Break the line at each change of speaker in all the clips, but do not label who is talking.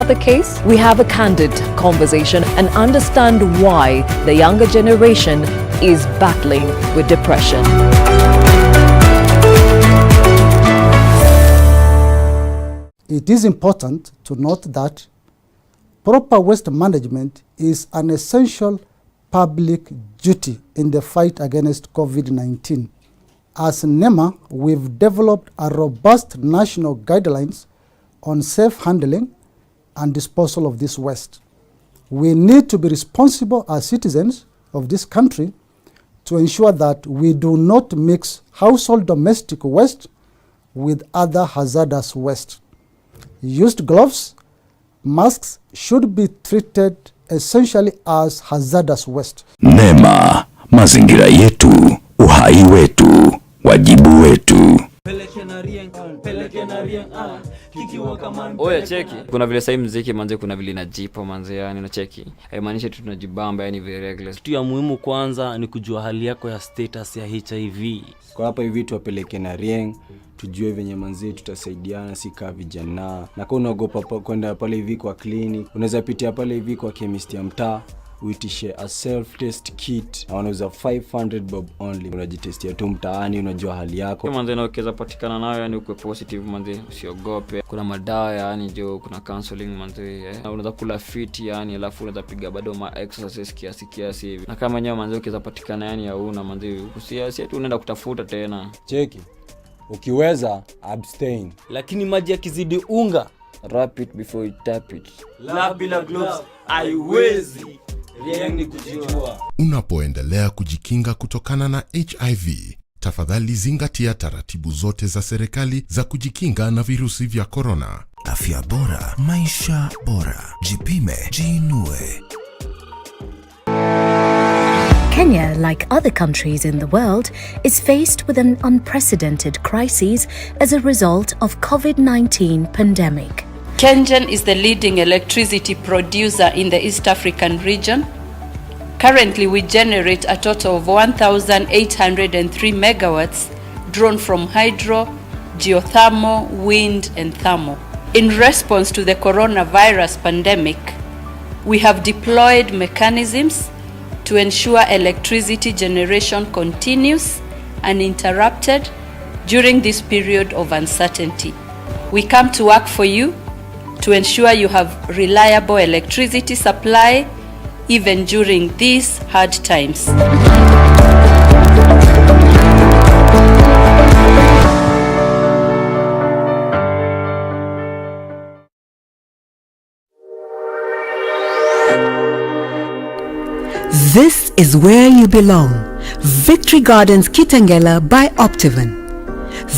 the case? We have a candid conversation and understand why the younger generation is battling with depression.
It is important to note that proper waste management is an essential public duty in the fight against COVID-19. As NEMA, we've developed a robust national guidelines on safe handling and disposal of this waste. We need to be responsible as citizens of this country to ensure that we do not mix household domestic waste with other hazardous waste. Used gloves, masks should be treated essentially as hazardous waste.
NEMA, mazingira yetu, uhai wetu, wajibu wetu.
Oya cheki, kuna vile sasa muziki manze, kuna vile inajipa manze, yani na cheki haimaanishi tu tunajibamba, yani very regular.
Kitu ya muhimu kwanza ni kujua hali yako ya status ya HIV.
Kwa hapa hivi tuwapeleke na Rieng, tujue venye manze tutasaidiana sika vijana. Na kwa unaogopa kwenda pale hivi kwa clinic, unaweza pitia pale hivi kwa chemist ya mtaa, uitishe a self test kit na wanauza 500 bob only. Unajitestia tu mtaani, unajua hali yako.
Manze na ukiweza patikana nayo, yani uko positive manze, usiogope. Kuna madawa yani jo, kuna counseling manze, unaweza kula fit yani, alafu unaweza piga bado ma exercises kiasi hivi. Na kama nyewe manze ukiweza patikana yani hauna manze, usiasi tu unaenda kutafuta tena.
Cheki. Ukiweza abstain.
Lakini maji yakizidi unga,
wrap it before you tap it.
La bila gloves haiwezi. Rieng ni kujijua.
Unapoendelea kujikinga kutokana na HIV, tafadhali zingatia taratibu zote za serikali za kujikinga na virusi vya corona.
Afya bora, maisha bora. Jipime, jiinue.
Kenya, like other countries in the world, is faced with an unprecedented crisis as a result of COVID-19 pandemic.
KenGen is the leading electricity producer in the East African region. Currently, we generate a total of 1,803 megawatts drawn from hydro, geothermal, wind, and thermal. In response to the coronavirus pandemic, we have deployed mechanisms to ensure electricity generation continues uninterrupted during this period of uncertainty. We come to work for you to ensure you have reliable electricity supply even during these hard times.
This is where you belong. Victory Gardens Kitengela by Optivan.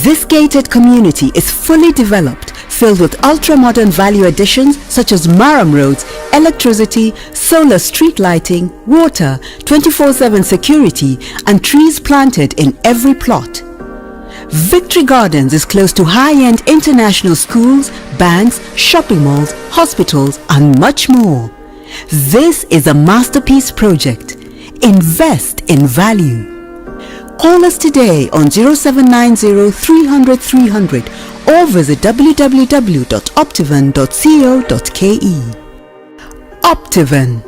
This gated community is fully developed, filled with ultra-modern value additions such as Maram roads, electricity, solar street lighting, water, 24/7 security, and trees planted in every plot. Victory Gardens is close to high-end international schools, banks, shopping malls, hospitals, and much more. This is a masterpiece project. Invest in value. Call us today on 0790 300 300 or visit www.optivan.co.ke. Optivan,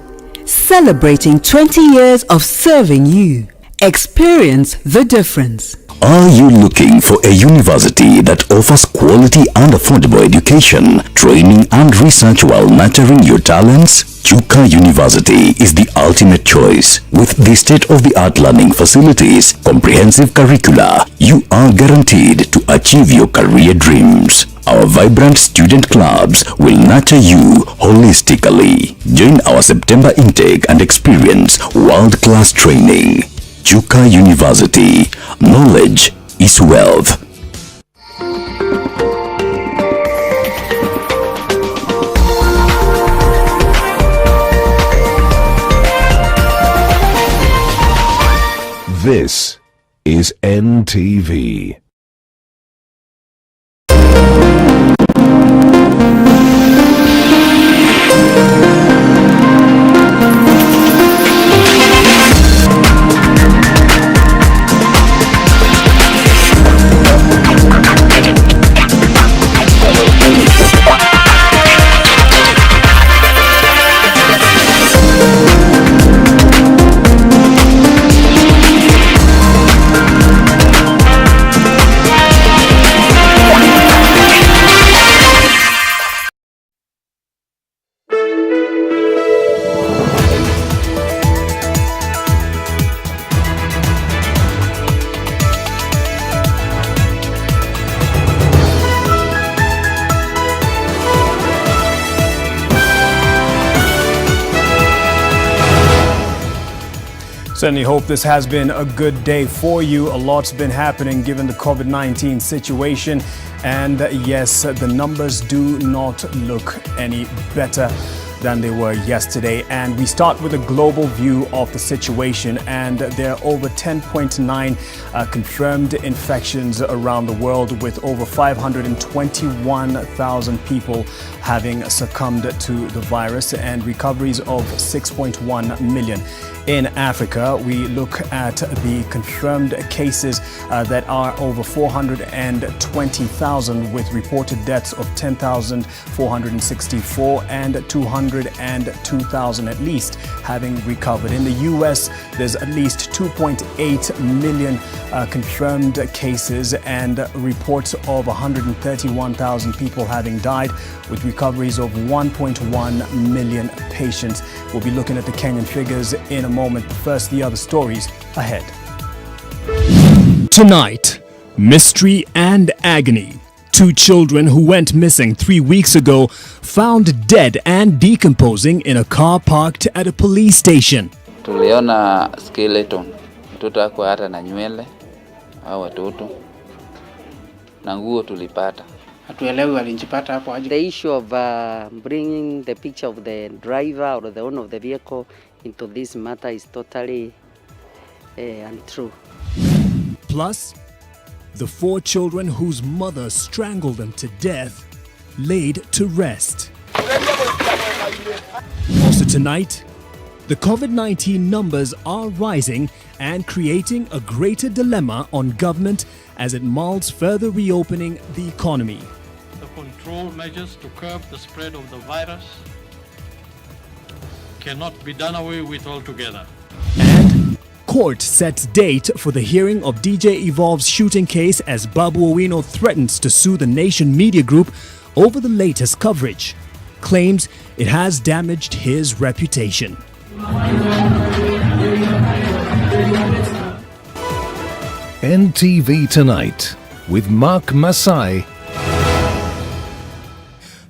celebrating 20 years of serving you. Experience the difference.
Are you looking for a university that offers quality and affordable education, training and research while nurturing your talents? Chuka University is the ultimate choice. With the state-of-the-art learning facilities, comprehensive curricula, you are guaranteed to achieve your career dreams. Our vibrant student clubs will nurture you holistically. Join our September intake and experience world-class training. Chuka University. Knowledge is wealth.
This is NTV.
Certainly hope this has been a good day for you. A lot's been happening given the COVID-19 situation. And yes, the numbers do not look any better than they were yesterday. And we start with a global view of the situation. And there are over 10.9 confirmed infections around the world, with over 521,000 people having succumbed to the virus, and recoveries of 6.1 million. In Africa, we look at the confirmed cases that are over 420,000, with reported deaths of 10,464 and 202,000 at least having recovered. In the U.S., there's at least 2.8 million confirmed cases and reports of 131,000 people having died, with recoveries of 1.1 million patients. We'll be looking at the Kenyan figures in a moment. First, the other stories ahead.
Tonight, mystery and agony. Two children who went missing 3 weeks ago found dead and decomposing in a car parked at a police station.
Tuliona skeleton. Mtoto hakuwa hata na nywele au watoto. Na nguo tulipata.
Hatuelewi walijipata hapo aje.
The issue of bringing the picture of the driver or the owner of the vehicle into this matter is totally untrue.
Plus, the 4 children whose mother strangled them to death laid to rest. Also tonight, the COVID-19 numbers are rising and creating a greater dilemma on government as it mulls further reopening the economy.
The control measures to curb the spread of the virus cannot be done away with altogether.
And court sets date for the hearing of DJ Evolve's shooting case as Babu Owino threatens to sue the Nation Media Group over the latest coverage. Claims it has damaged his reputation.
NTV Tonight with Mark Masai.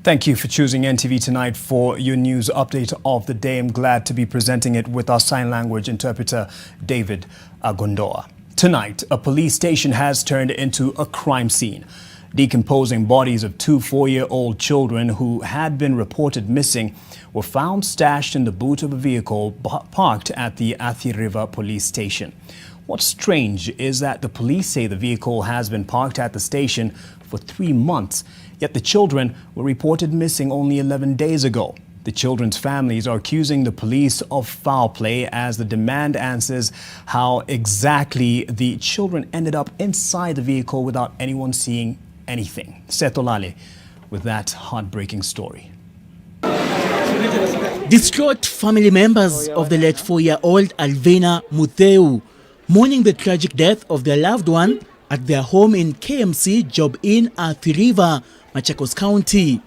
Thank you for choosing NTV Tonight for your news update of the day. I'm glad to be presenting it with our sign language interpreter, David Agondoa. Tonight, a police station has turned into a crime scene. Decomposing bodies of 2 4-year-old children who had been reported missing were found stashed in the boot of a vehicle parked at the Athi River police station. What's strange is that the police say the vehicle has been parked at the station for 3 months, yet the children were reported missing only 11 days ago. The children's families are accusing the police of foul play as the demand answers how exactly the children ended up inside the vehicle without anyone seeing anything. Setolale with that heartbreaking story.
Distraught family members of the late 4-year-old Alvina Mutheu mourning the tragic death of their loved one at their home in KMC Job Inn, Athi River, Machakos County.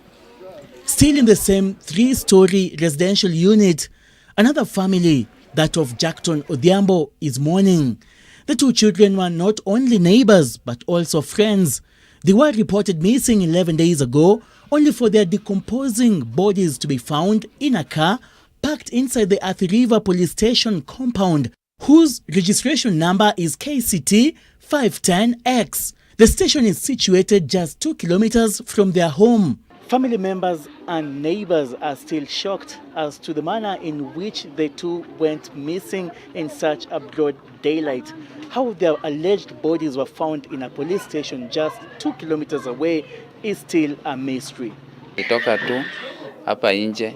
Still in the same 3-story residential unit, another family, that of Jackton Odhiambo, is mourning. The 2 children were not only neighbors but also friends. They were reported missing 11 days ago, only for their decomposing bodies to be found in a car parked inside the Athi River police station compound, whose registration number is KCT 510X. The station is situated just 2 kilometers from their home. Family members and neighbors are still shocked as to the manner in which the 2 went missing in such a broad daylight. How their alleged bodies were found in a police station just 2 kilometers away is still a mystery.
Nitoka tu hapa nje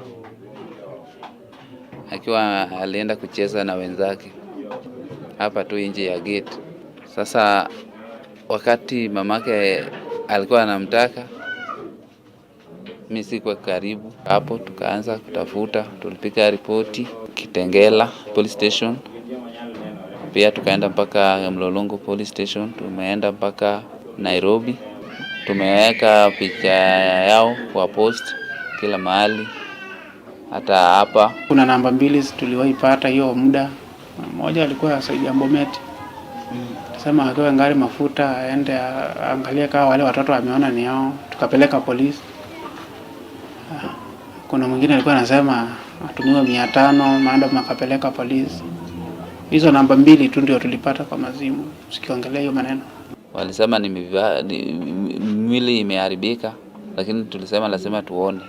akiwa alienda kucheza na wenzake hapa tu nje ya gate. Sasa wakati mamake alikuwa anamtaka, mimi sikuwa karibu hapo, tukaanza kutafuta. Tulipiga ripoti Kitengela police station, pia tukaenda mpaka Mlolongo police station, tumeenda mpaka Nairobi, tumeweka picha yao kwa post kila mahali, hata hapa.
Kuna namba 2 tuliwahi pata hiyo muda. Mmoja alikuwa Saidi Bomet. Sema akiwa ngari mafuta aende angalie kama wale watoto wameona ni hao, tukapeleka polisi. Kuna mwingine alikuwa anasema atumiwa 500, maana makapeleka polisi. Hizo namba 2 tu ndio tulipata kwa mazimu, sikiongelea hiyo maneno.
Walisema ni mwili imeharibika, lakini tulisema lazima tuone.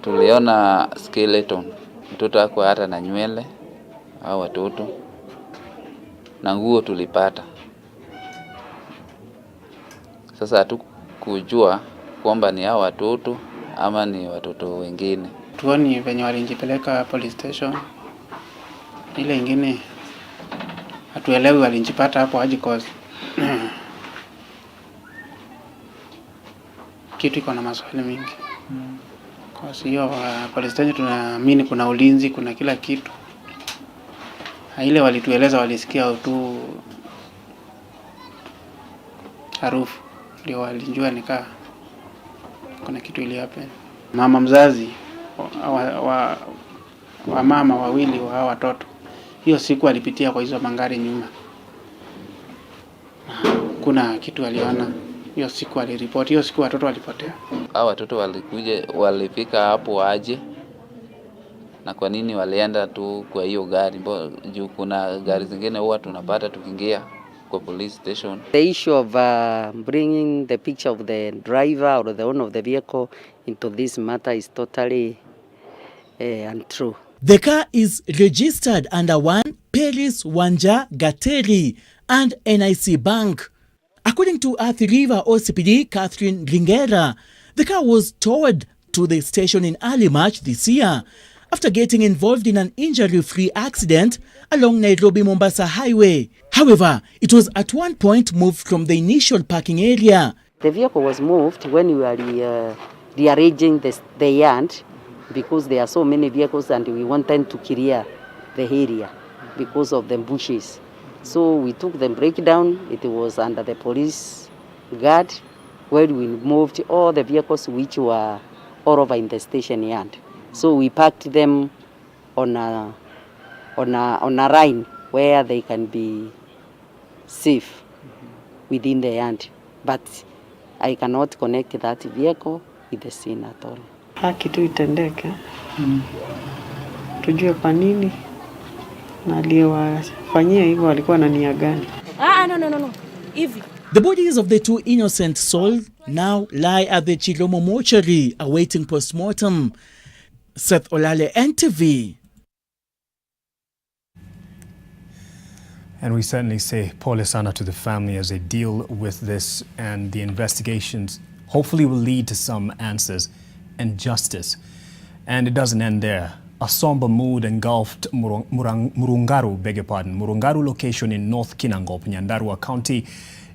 Tuliona skeleton, mtoto wako hata na nywele au watoto, na nguo tulipata. Sasa hatukujua kwamba ni hao watoto ama ni watoto wengine.
Tuoni venye walinjipeleka police station. Ile ingine hatuelewi walinjipata hapo aje cause kitu iko na maswali mingi. Kwa hiyo police station tunaamini kuna ulinzi, kuna kila kitu. Ile walitueleza walisikia tu harufu ndio walijua nikaa kuna kitu ili happen. Mama mzazi wa mama wawili wa watoto, hiyo siku alipitia kwa hizo mangari nyuma. Kuna kitu aliona hiyo siku, aliripoti hiyo siku watoto walipotea.
Hao watoto walifika hapo aje, na kwa nini walienda tu kwa hiyo gari? Juu kuna gari zingine huwa tunapata tukiingia kwa police station.
The issue of bringing the picture of the driver or the owner of the vehicle into this matter is totally untrue.
The car is registered under one Paris Wanja Gateri and NIC Bank. According to Athi River OCPD Catherine Ringera, the car was towed to the station in early March this year after getting involved in an injury-free accident along Nairobi-Mombasa Highway. However, it was at one point moved from the initial parking area.
The vehicle was moved when we were rearranging the yard because there are so many vehicles and we wanted to clear the area because of the bushes. So we took the breakdown. It was under the police guard where we moved all the vehicles which were all over in the station yard. So we parked them on a line where they can be safe within the yard. But I cannot connect that vehicle with the scene at all.
Haki tu itendeke. Tujue kwa nini na aliyewafanyia hivyo walikuwa na nia gani.
No. Hivi.
The bodies of the two innocent souls now lie at the Chilomo mortuary awaiting postmortem. Seth Olale, NTV.
And we certainly say pole sana to the family as they deal with this, and the investigations hopefully will lead to some answers and justice. And it doesn't end there. A somber mood engulfed Murungaru location in North Kinangop, Nyandarua County,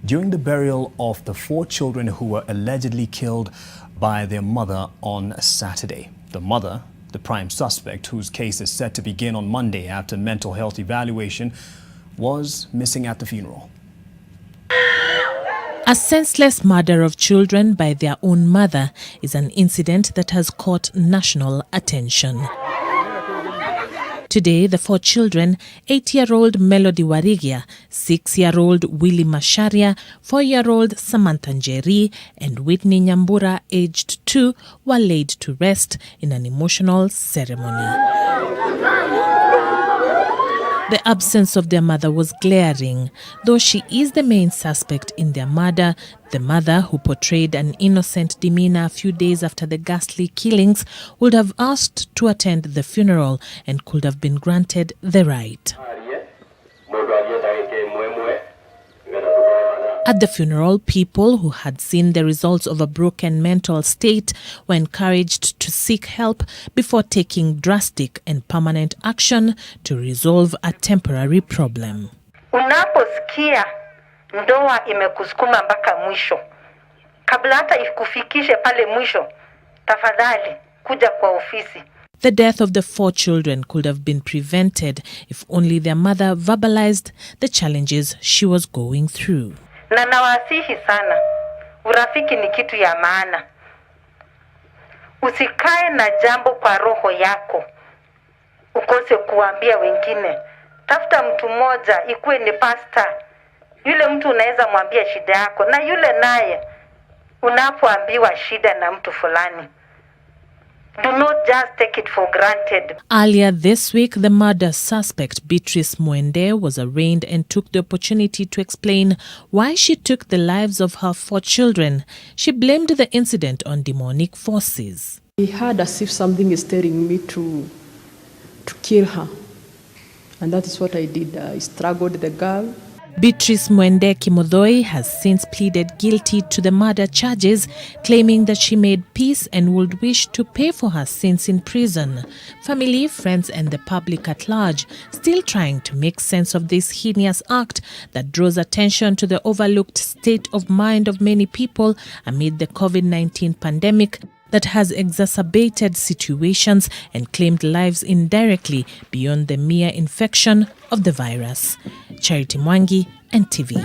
during the burial of the 4 children who were allegedly killed by their mother on Saturday. The mother, the prime suspect, whose case is set to begin on Monday after mental health evaluation, was missing at the funeral.
A senseless murder of children by their own mother is an incident that has caught national attention. Today, the 4 children, 8-year-old Melody Warigia, 6-year-old Willie Masharia, 4-year-old Samantha Njeri, and Whitney Nyambura, aged 2, were laid to rest in an emotional ceremony. The absence of their mother was glaring. Though she is the main suspect in their murder, the mother, who portrayed an innocent demeanor a few days after the ghastly killings, would have asked to attend the funeral and could have been granted the right. At the funeral, people who had seen the results of a broken mental state were encouraged to seek help before taking drastic and permanent action to resolve a temporary problem.
Unaposikia ndoa imekusukuma mpaka mwisho, kabla hata ikufikishe pale mwisho, tafadhali kuja kwa ofisi.
The death of the 4 children could have been prevented if only their mother verbalized the challenges she was going through.
Na nawasihi sana, urafiki ni kitu ya maana. Usikae na jambo kwa roho yako ukose kuambia wengine. Tafuta mtu mmoja, ikuwe ni pastor. Yule mtu unaweza mwambia shida yako, na yule naye unapoambiwa shida na mtu fulani, do not just take it for granted.
Earlier this week, the murder suspect, Beatrice Mwende, was arraigned and took the opportunity to explain why she took the lives of her 4 children. She blamed the incident on demonic forces.
I had as if something is telling me to kill her. And that is what I did. I strangled the girl.
Beatrice Mwende Kimodhoi has since pleaded guilty to the murder charges, claiming that she made peace and would wish to pay for her sins in prison. Family, friends and the public at large still trying to make sense of this heinous act that draws attention to the overlooked state of mind of many people amid the COVID-19 pandemic that has exacerbated situations and claimed lives indirectly beyond the mere infection of the virus. Charity Mwangi, NTV.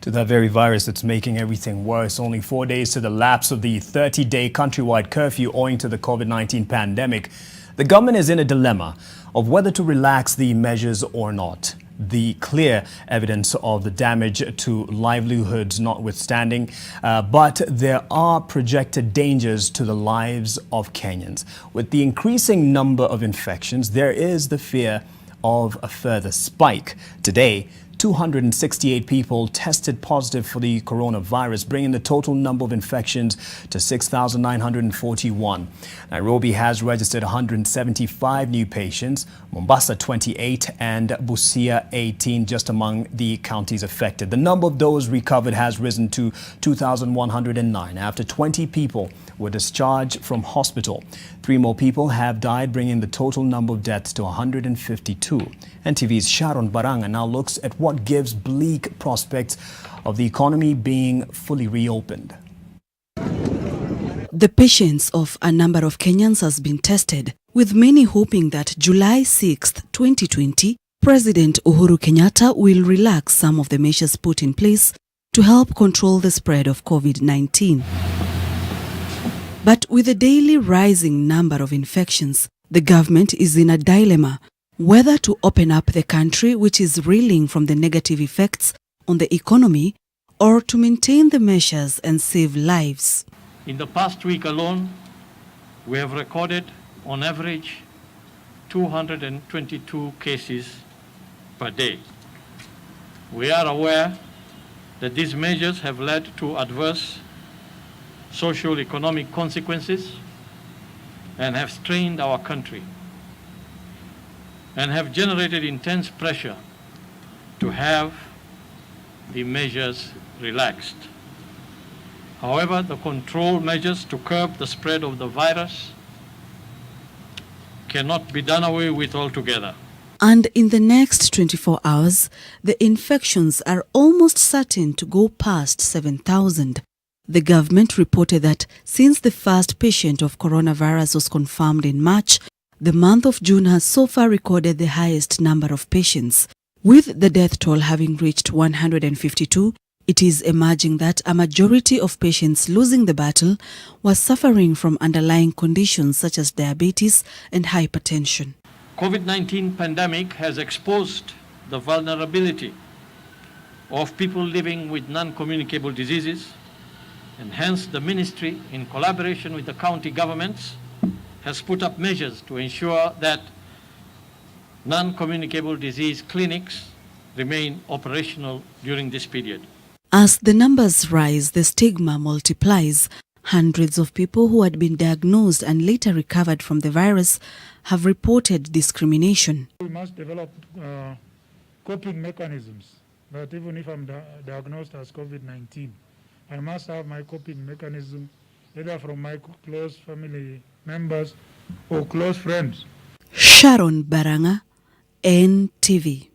To that very virus that's making everything worse, only 4 days to the lapse of the 30-day countrywide curfew owing to the COVID-19 pandemic, the government is in a dilemma of whether to relax the measures or not. The clear evidence of the damage to livelihoods notwithstanding, but there are projected dangers to the lives of Kenyans. With the increasing number of infections, there is the fear of a further spike. Today, 268 people tested positive for the coronavirus, bringing the total number of infections to 6,941. Nairobi has registered 175 new patients, Mombasa 28 and Busia 18 just among the counties affected. The number of those recovered has risen to 2,109 after 20 people were discharged from hospital. 3 more people have died, bringing the total number of deaths to 152. NTV's Sharon Baranga now looks at what gives bleak prospects of the economy being fully reopened.
The patience of a number of Kenyans has been tested, with many hoping that July 6, 2020, President Uhuru Kenyatta will relax some of the measures put in place to help control the spread of COVID-19. But with the daily rising number of infections, the government is in a dilemma whether to open up the country, which is reeling from the negative effects on the economy, or to maintain the measures and save lives.
In the past week alone, we have recorded on average 222 cases per day. We are aware that these measures have led to adverse socio-economic consequences and have strained our country and have generated intense pressure to have the measures relaxed. However, the control measures to curb the spread of the virus cannot be done away with altogether.
And in the next 24 hours, the infections are almost certain to go past 7,000. The government reported that since the first patient of coronavirus was confirmed in March, the month of June has so far recorded the highest number of patients. With the death toll having reached 152, it is emerging that a majority of patients losing the battle were suffering from underlying conditions such as diabetes and hypertension.
COVID-19 pandemic has exposed the vulnerability of people living with non-communicable diseases, and hence the ministry, in collaboration with the county governments, has put up measures to ensure that non-communicable disease clinics remain operational during this period.
As the numbers rise, the stigma multiplies. Hundreds of people who had been diagnosed and later recovered from the virus have reported discrimination.
We must develop coping mechanisms that even if I'm diagnosed as COVID-19, I must have my coping mechanism either from my close family members or close friends.
Sharon Baranga, NTV.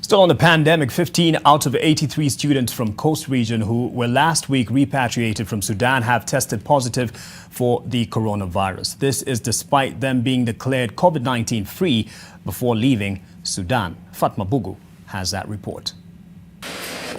Still on the pandemic, 15 out of 83 students from Coast Region who were last week repatriated from Sudan have tested positive for the coronavirus. This is despite them being declared COVID-19 free before leaving Sudan. Fatma Bugu has that report.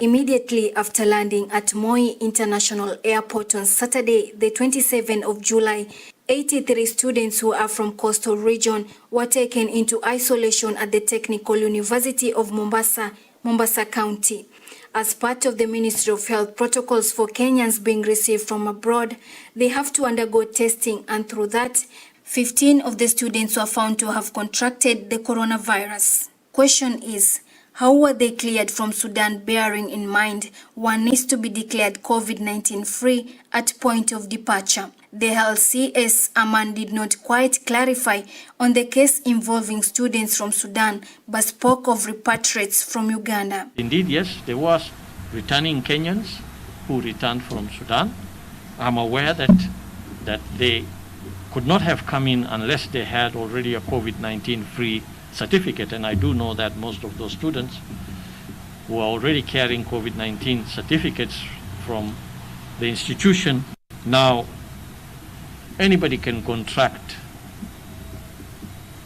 Immediately after landing at Moi International Airport on Saturday, the 27th of July, 83 students who are from Coastal Region were taken into isolation at the Technical University of Mombasa, Mombasa County. As part of the Ministry of Health protocols for Kenyans being received from abroad, they have to undergo testing, and through that, 15 of the students were found to have contracted the coronavirus. Question is, how were they cleared from Sudan, bearing in mind one needs to be declared COVID-19 free at point of departure? The LCS Aman did not quite clarify on the case involving students from Sudan, but spoke of repatriates from Uganda.
Indeed, yes, there was returning Kenyans who returned from Sudan. I'm aware that they could not have come in unless they had already a COVID-19 free certificate, and I do know that most of those students who are already carrying COVID-19 certificates from the institution. Now, anybody can contract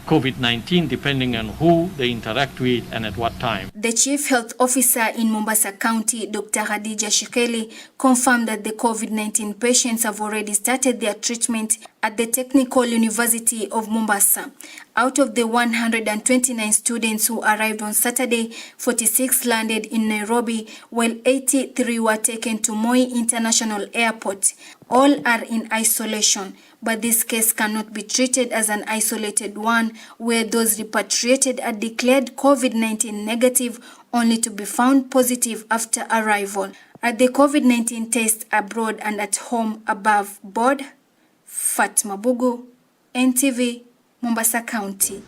COVID-19 depending on who they interact with and at what time.
The Chief Health Officer in Mombasa County, Dr. Khadija Shikeli, confirmed that the COVID-19 patients have already started their treatment at the Technical University of Mombasa. Out of the 129 students who arrived on Saturday, 46 landed in Nairobi, while 83 were taken to Moi International Airport. All are in isolation, but this case cannot be treated as an isolated one where those repatriated are declared COVID-19 negative only to be found positive after arrival. Are the COVID-19 tests abroad and at home above board? Fatma Bugu, NTV, Mombasa County.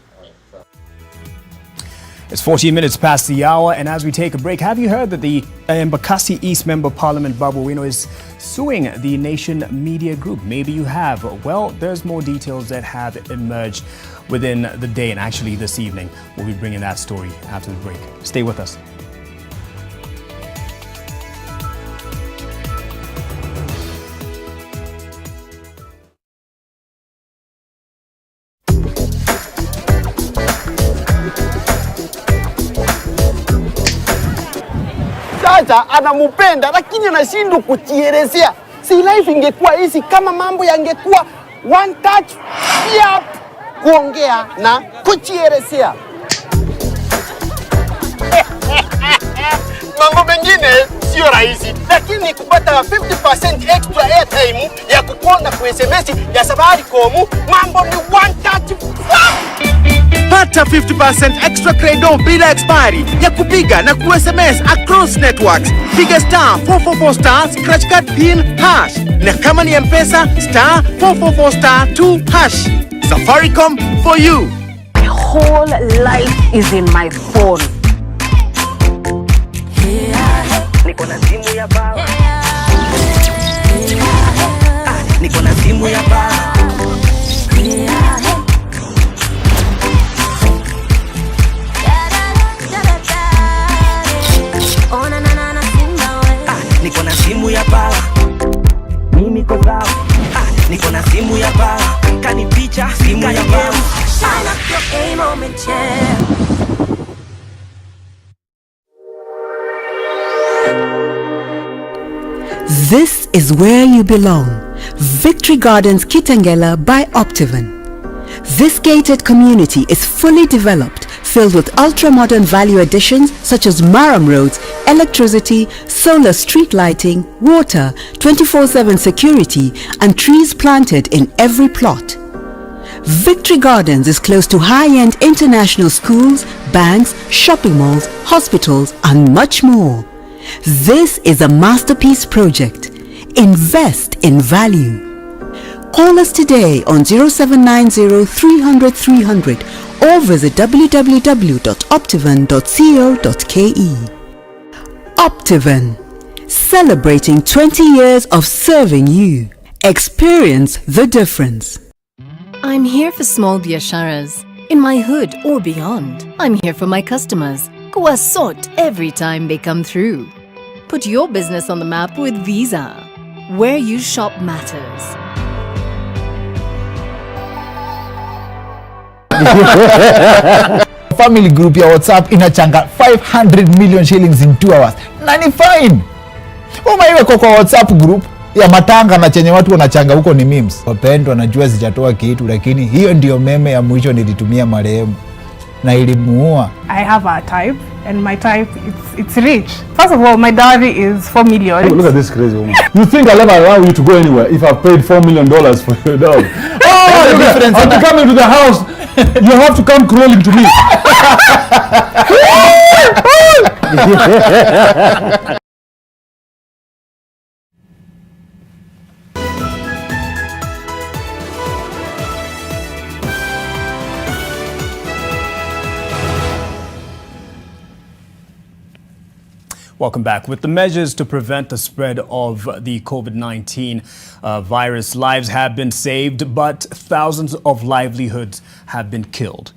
It's 14 minutes past the hour, and as we take a break, have you heard that the Embakasi East Member Parliament Babu Owino is suing the Nation Media Group? Maybe you have. Well, there's more details that have emerged within the day, and actually this evening we'll be bringing that story after the break. Stay with us.
Sasa anamupenda lakini anashindwa kujielezea. Si life ingekuwa hizi kama mambo yangekuwa one touch yap kuongea na kujielezea. Mambo mengine sio rahisi, lakini kupata 50% extra airtime ya kukonda kwa SMS ya Safaricom, mambo ni one touch. Pata 50% extra credo bila expiry ya kupiga na ku-SMS across networks. Piga star 444 star scratch card pin hash. Na kama ni M-Pesa star 444 star 2 hash. Safaricom for you.
My whole life is in my phone. Niko na simu ya baba. Niko na simu ya baba. Niko na simu ya baba. Mimi ko sawa. Niko na simu ya baba. Kani picha simu ya baba. Shine up your game moment, yeah.
This is where you belong. Victory Gardens Kitengela by Optivan. This gated community is fully developed, filled with ultra-modern value additions such as Maram roads, electricity, solar street lighting, water, 24/7 security, and trees planted in every plot. Victory Gardens is close to high-end international schools, banks, shopping malls, hospitals, and much more. This is a masterpiece project. Invest in value. Call us today on 0790 300 300 or visit www.optivan.co.ke. Optivan, celebrating 20 years of serving you. Experience the difference.
I'm here for small biasharas, in my hood or beyond. I'm here for my customers, who are sought every time they come through. Put your business on the map with Visa, where you shop matters.
Family group ya WhatsApp inachanga 500 million shillings in 2 hours. Na ni fine. Umaiwe kwa WhatsApp group ya matanga na chenye watu wanachanga huko ni memes. Wapendwa najua sijatoa kitu, lakini hiyo ndio meme ya mwisho nilitumia marehemu na ilimuua.
I have a type
and my type, it's rich. First of all, my dowry is 4 million.
Look at this crazy woman. You think I'll ever allow you to go anywhere if I've paid $4 million for your dowry? Oh, look at, I have to come into the house. You have to come crawling to me.
Welcome back. With the measures to prevent the spread of the COVID-19 virus, lives have been saved, but thousands of livelihoods have been killed.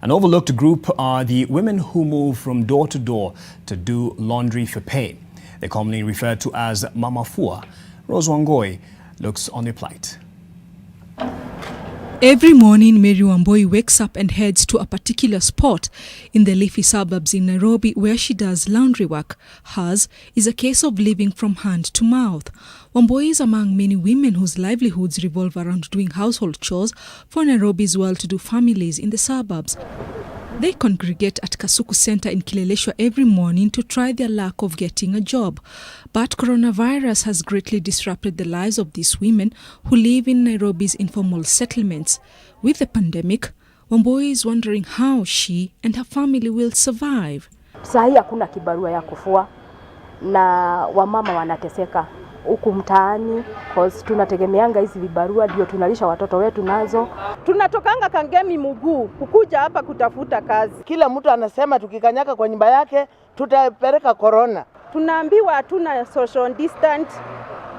An overlooked group are the women who move from door to door to do laundry for pay. They're commonly referred to as Mamafua. Rose Wangoi looks on their plight.
Every morning, Mary Wamboi wakes up and heads to a particular spot in the leafy suburbs in Nairobi where she does laundry work. Hers is a case of living from hand to mouth. Wamboi is among many women whose livelihoods revolve around doing household chores for Nairobi's well-to-do families in the suburbs. They congregate at Kasuku Center in Kileleshwa every morning to try their luck of getting a job. But coronavirus has greatly disrupted the lives of these women who live in Nairobi's informal settlements. With the pandemic, Wamboi is wondering how she and her family will survive.
Sahi hakuna kibarua ya kufua na wamama wanateseka huku mtaani cause tunategemeanga hizi vibarua ndio tunalisha watoto wetu nazo.
Tunatokanga Kangemi muguu kukuja hapa kutafuta kazi.
Kila mtu anasema tukikanyaka kwa nyumba yake tutapeleka corona.
Tunaambiwa hatuna social distance.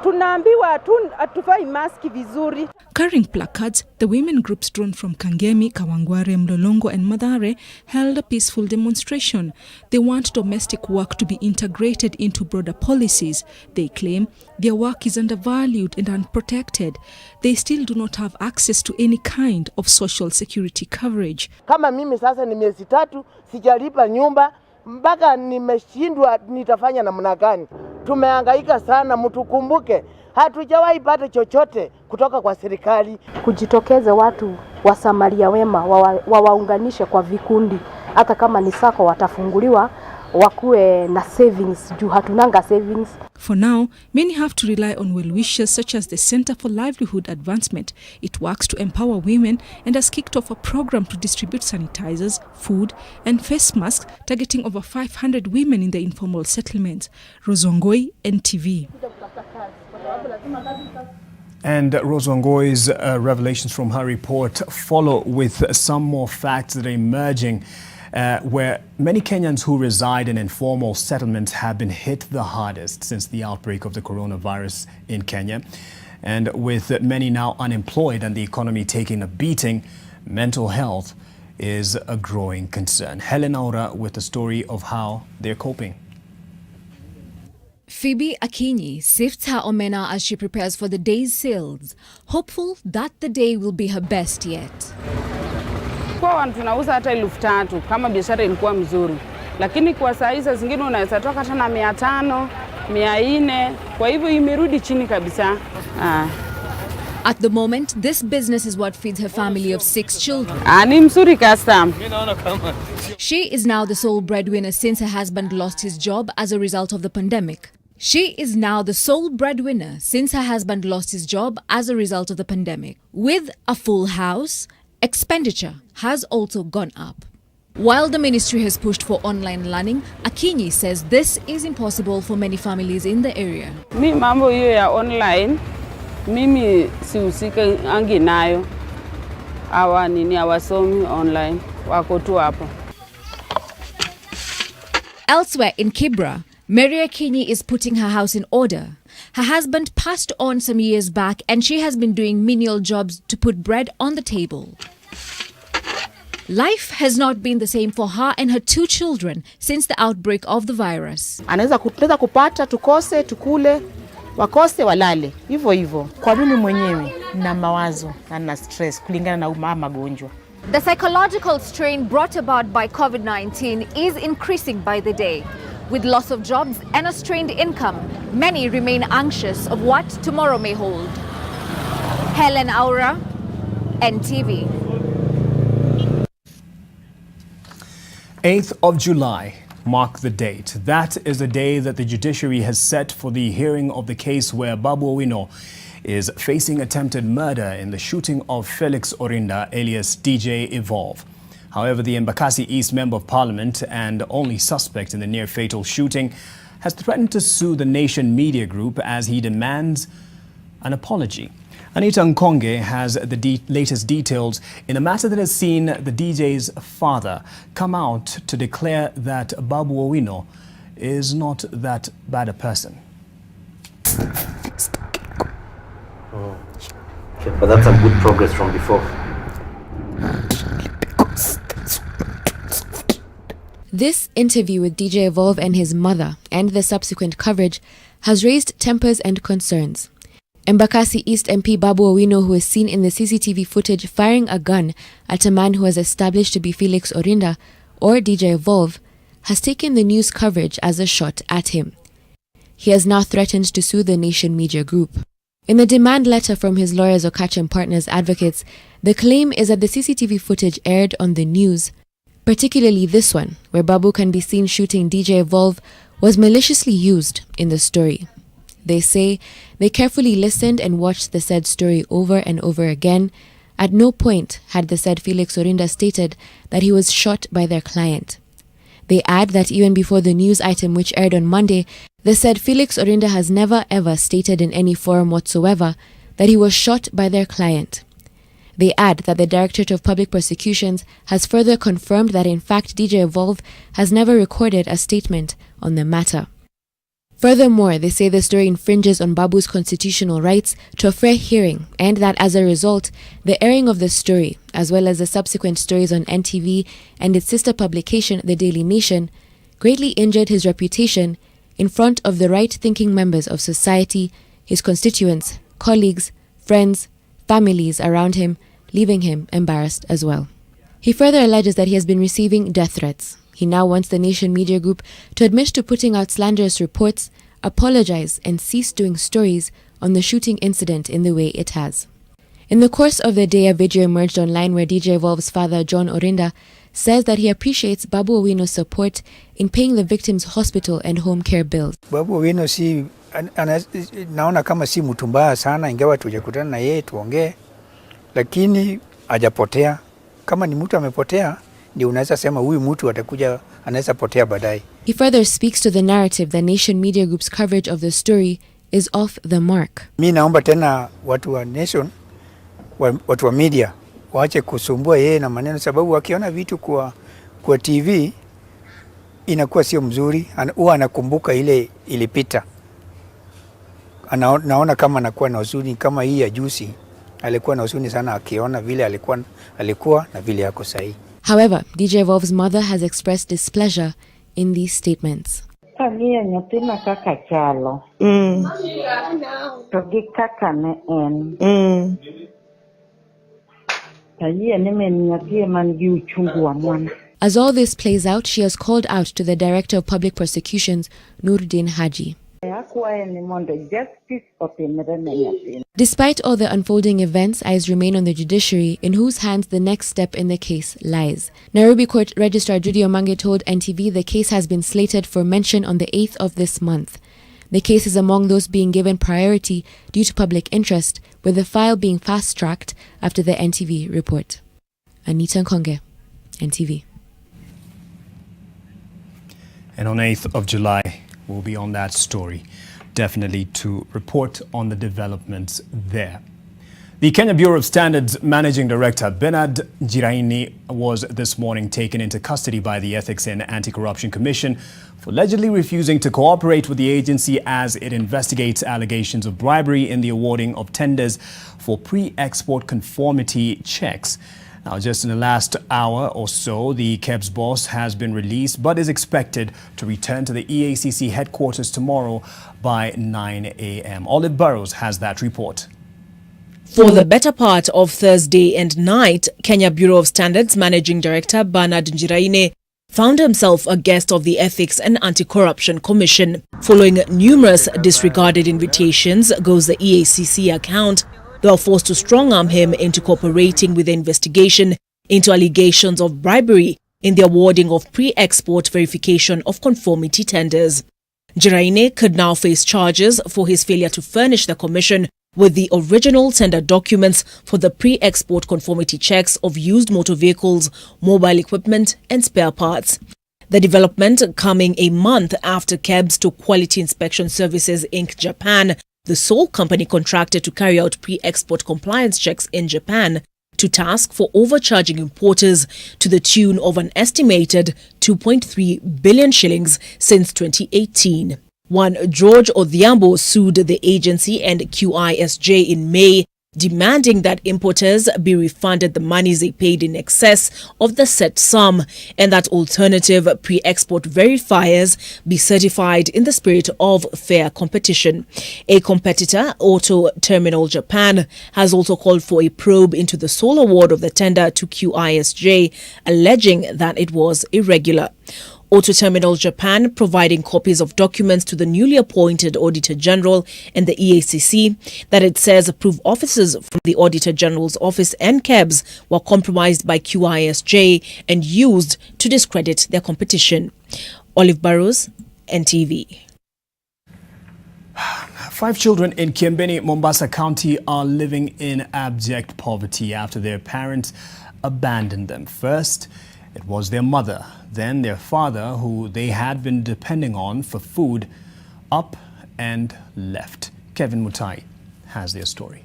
Tunaambiwa hatuvai maski vizuri.
Carrying placards, the women groups drawn from Kangemi, Kawangware, Mlolongo and Mathare held a peaceful demonstration. They want domestic work to be integrated into broader policies. They claim their work is undervalued and unprotected. They still do not have access to any kind of social security coverage.
Kama mimi sasa ni miezi 3 sijalipa nyumba mpaka nimeshindwa nitafanya namna gani. Tumehangaika sana, mtukumbuke. Hatujawahi pata chochote kutoka kwa serikali.
Kujitokeze watu wa Samaria wema wawaunganishe kwa vikundi. Hata kama ni sako watafunguliwa wakuwe na savings juu hatunanga savings.
For now, many have to rely on well-wishers such as the Center for Livelihood Advancement. It works to empower women and has kicked off a program to distribute sanitizers, food and face masks targeting over 500 women in the informal settlements. Rose Wangoi, NTV.
And Rose Wangoi's revelations from her report follow with some more facts that are emerging where many Kenyans who reside in informal settlements have been hit the hardest since the outbreak of the coronavirus in Kenya. And with many now unemployed and the economy taking a beating, mental health is a growing concern. Helen Aura with the story of how they're coping.
Phoebe Akinyi sifts her omena as she prepares for the day's sales, hopeful that the day will be her best yet.
Kwa tunauza hata 3,000 kama biashara ilikuwa mzuri, lakini kwa saa hizi zingine unaweza toka hata na 500, 400, kwa hivyo imerudi chini kabisa.
At the moment, this business is what feeds her family of 6 children.
Ni mzuri custom.
She is now the sole breadwinner since her husband lost his job as a result of the pandemic. With a full house, expenditure has also gone up. While the ministry has pushed for online learning, Akinyi says this is impossible for many families in the area.
Mi mambo hiyo ya online, mimi sihusika angi nayo. Hawasomi online, wako tu hapo.
Elsewhere in Kibra, Mary Akinyi is putting her house in order. Her husband passed on some years back and she has been doing menial jobs to put bread on the table. Life has not been the same for her and her 2 children since the outbreak of the virus.
Anaweza kupata tukose tukule wakose walale hivyo hivyo. Kwa mimi mwenyewe na mawazo na stress kulingana na magonjwa.
The psychological strain brought about by COVID-19 is increasing by the day. With loss of jobs and a strained income, many remain anxious of what tomorrow may hold. Helen Aura, NTV.
8th of July, mark the date. That is the day that the judiciary has set for the hearing of the case where Babu Owino is facing attempted murder in the shooting of Felix Orinda, alias DJ Evolve. However, the Embakasi East Member of Parliament and only suspect in the near-fatal shooting has threatened to sue the Nation Media Group as he demands an apology. Anita Nkonge has the latest details in a matter that has seen the DJ's father come out to declare that Babu Owino is not that bad a person.
Okay, but that's some good progress from before.
This interview with DJ Evolve and his mother and the subsequent coverage has raised tempers and concerns. Embakasi East MP Babu Owino, who is seen in the CCTV footage firing a gun at a man who was established to be Felix Orinda or DJ Evolve, has taken the news coverage as a shot at him. He has now threatened to sue the Nation Media Group. In the demand letter from his lawyers Okache and Partners advocates, the claim is that the CCTV footage aired on the news, particularly this one, where Babu can be seen shooting DJ Evolve, was maliciously used in the story. They say they carefully listened and watched the said story over and over again. At no point had the said Felix Orinda stated that he was shot by their client. They add that even before the news item which aired on Monday, the said Felix Orinda has never ever stated in any forum whatsoever that he was shot by their client. They add that the Directorate of Public Prosecutions has further confirmed that in fact DJ Evolve has never recorded a statement on the matter. Furthermore, they say the story infringes on Babu's constitutional rights to a fair hearing and that as a result, the airing of the story, as well as the subsequent stories on NTV and its sister publication, The Daily Nation, greatly injured his reputation in front of the right-thinking members of society, his constituents, colleagues, friends, families around him, leaving him embarrassed as well. He further alleges that he has been receiving death threats. He now wants the Nation Media Group to admit to putting out slanderous reports, apologize, and cease doing stories on the shooting incident in the way it has. In the course of the day, a video emerged online where DJ Evolve's father, John Orinda, says that he appreciates Babu Owino's support in paying the victim's hospital and home care bills.
Babu Owino naona kama si mtu mbaya sana, ingawa tujakutana na yeye tuongee, lakini hajapotea. Kama ni mtu amepotea, ndio unaweza sema huyu mtu atakuja anaweza potea baadaye.
He further speaks to the narrative that Nation Media Group's coverage of the story is off the mark.
Mimi naomba tena watu wa Nation, watu wa media waache kusumbua yeye na maneno, sababu wakiona vitu kwa TV inakuwa sio mzuri, huwa anakumbuka ile ilipita. Naona kama anakuwa na huzuni kama hii ya juzi. Alikuwa na huzuni sana akiona vile alikuwa na vile yako sahihi.
However, DJ Evolve's mother has expressed displeasure in these statements. As all this plays out, she has called out to the Director of Public Prosecutions, Nuruddin Haji. Despite all the unfolding events, eyes remain on the judiciary, in whose hands the next step in the case lies. Nairobi Court Registrar Judy Omange told NTV the case has been slated for mention on the 8th of this month. The case is among those being given priority due to public interest, with the file being fast-tracked after the NTV report. Anita Nkonge, NTV.
And on 8th of July, we'll be on that story, definitely to report on the developments there. The Kenya Bureau of Standards Managing Director Bernard Njiraini was this morning taken into custody by the Ethics and Anti-Corruption Commission for allegedly refusing to cooperate with the agency as it investigates allegations of bribery in the awarding of tenders for pre-export conformity checks. Now, just in the last hour or so, the KEBS boss has been released but is expected to return to the EACC headquarters tomorrow by 9 a.m. Olive Burrows has that report.
For the better part of Thursday and night, Kenya Bureau of Standards Managing Director Bernard Njiraini found himself a guest of the Ethics and Anti-Corruption Commission. Following numerous disregarded invitations, goes the EACC account, they were forced to strong-arm him into cooperating with the investigation into allegations of bribery in the awarding of pre-export verification of conformity tenders. Njiraine could now face charges for his failure to furnish the Commission with the original tender documents for the pre-export conformity checks of used motor vehicles, mobile equipment and spare parts. The development coming a month after KEBS took Quality Inspection Services Inc. Japan, the sole company contracted to carry out pre-export compliance checks in Japan, to task for overcharging importers to the tune of an estimated 2.3 billion shillings since 2018. One George Odhiambo sued the agency and QISJ in May, demanding that importers be refunded the monies they paid in excess of the set sum and that alternative pre-export verifiers be certified in the spirit of fair competition. A competitor, Auto Terminal Japan, has also called for a probe into the sole award of the tender to QISJ, alleging that it was irregular. Auto Terminal Japan providing copies of documents to the newly appointed Auditor General and the EACC that it says approved officers from the Auditor General's office and KEBS were compromised by QISJ and used to discredit their competition. Olive Burrows, NTV.
5 children in Kiembeni, Mombasa County are living in abject poverty after their parents abandoned them. First, it was their mother, then their father, who they had been depending on for food, up and left. Kevin Mutai has their story.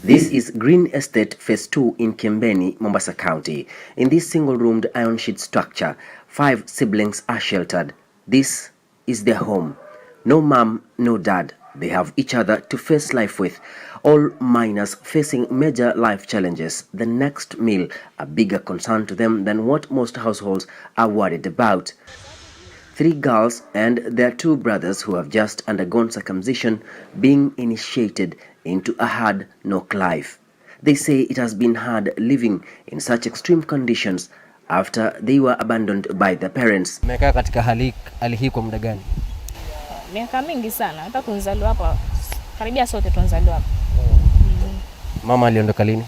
This is Green Estate Phase 2 in Kiembeni, Mombasa County. In this single-roomed iron sheet structure, 5 siblings are sheltered. This is their home. No mom, no dad. They have each other to face life with. All minors facing major life challenges. The next meal a bigger concern to them than what most households are worried about. 3 girls and their 2 brothers who have just undergone circumcision being initiated into a hard knock life. They say it has been hard living in such extreme conditions after they were abandoned by their parents.
Mekaa katika hali hii kwa muda gani?
Miaka mingi sana, hata tunzaliwa hapa, karibia sote tunzaliwa hapa.
Mama aliondoka lini?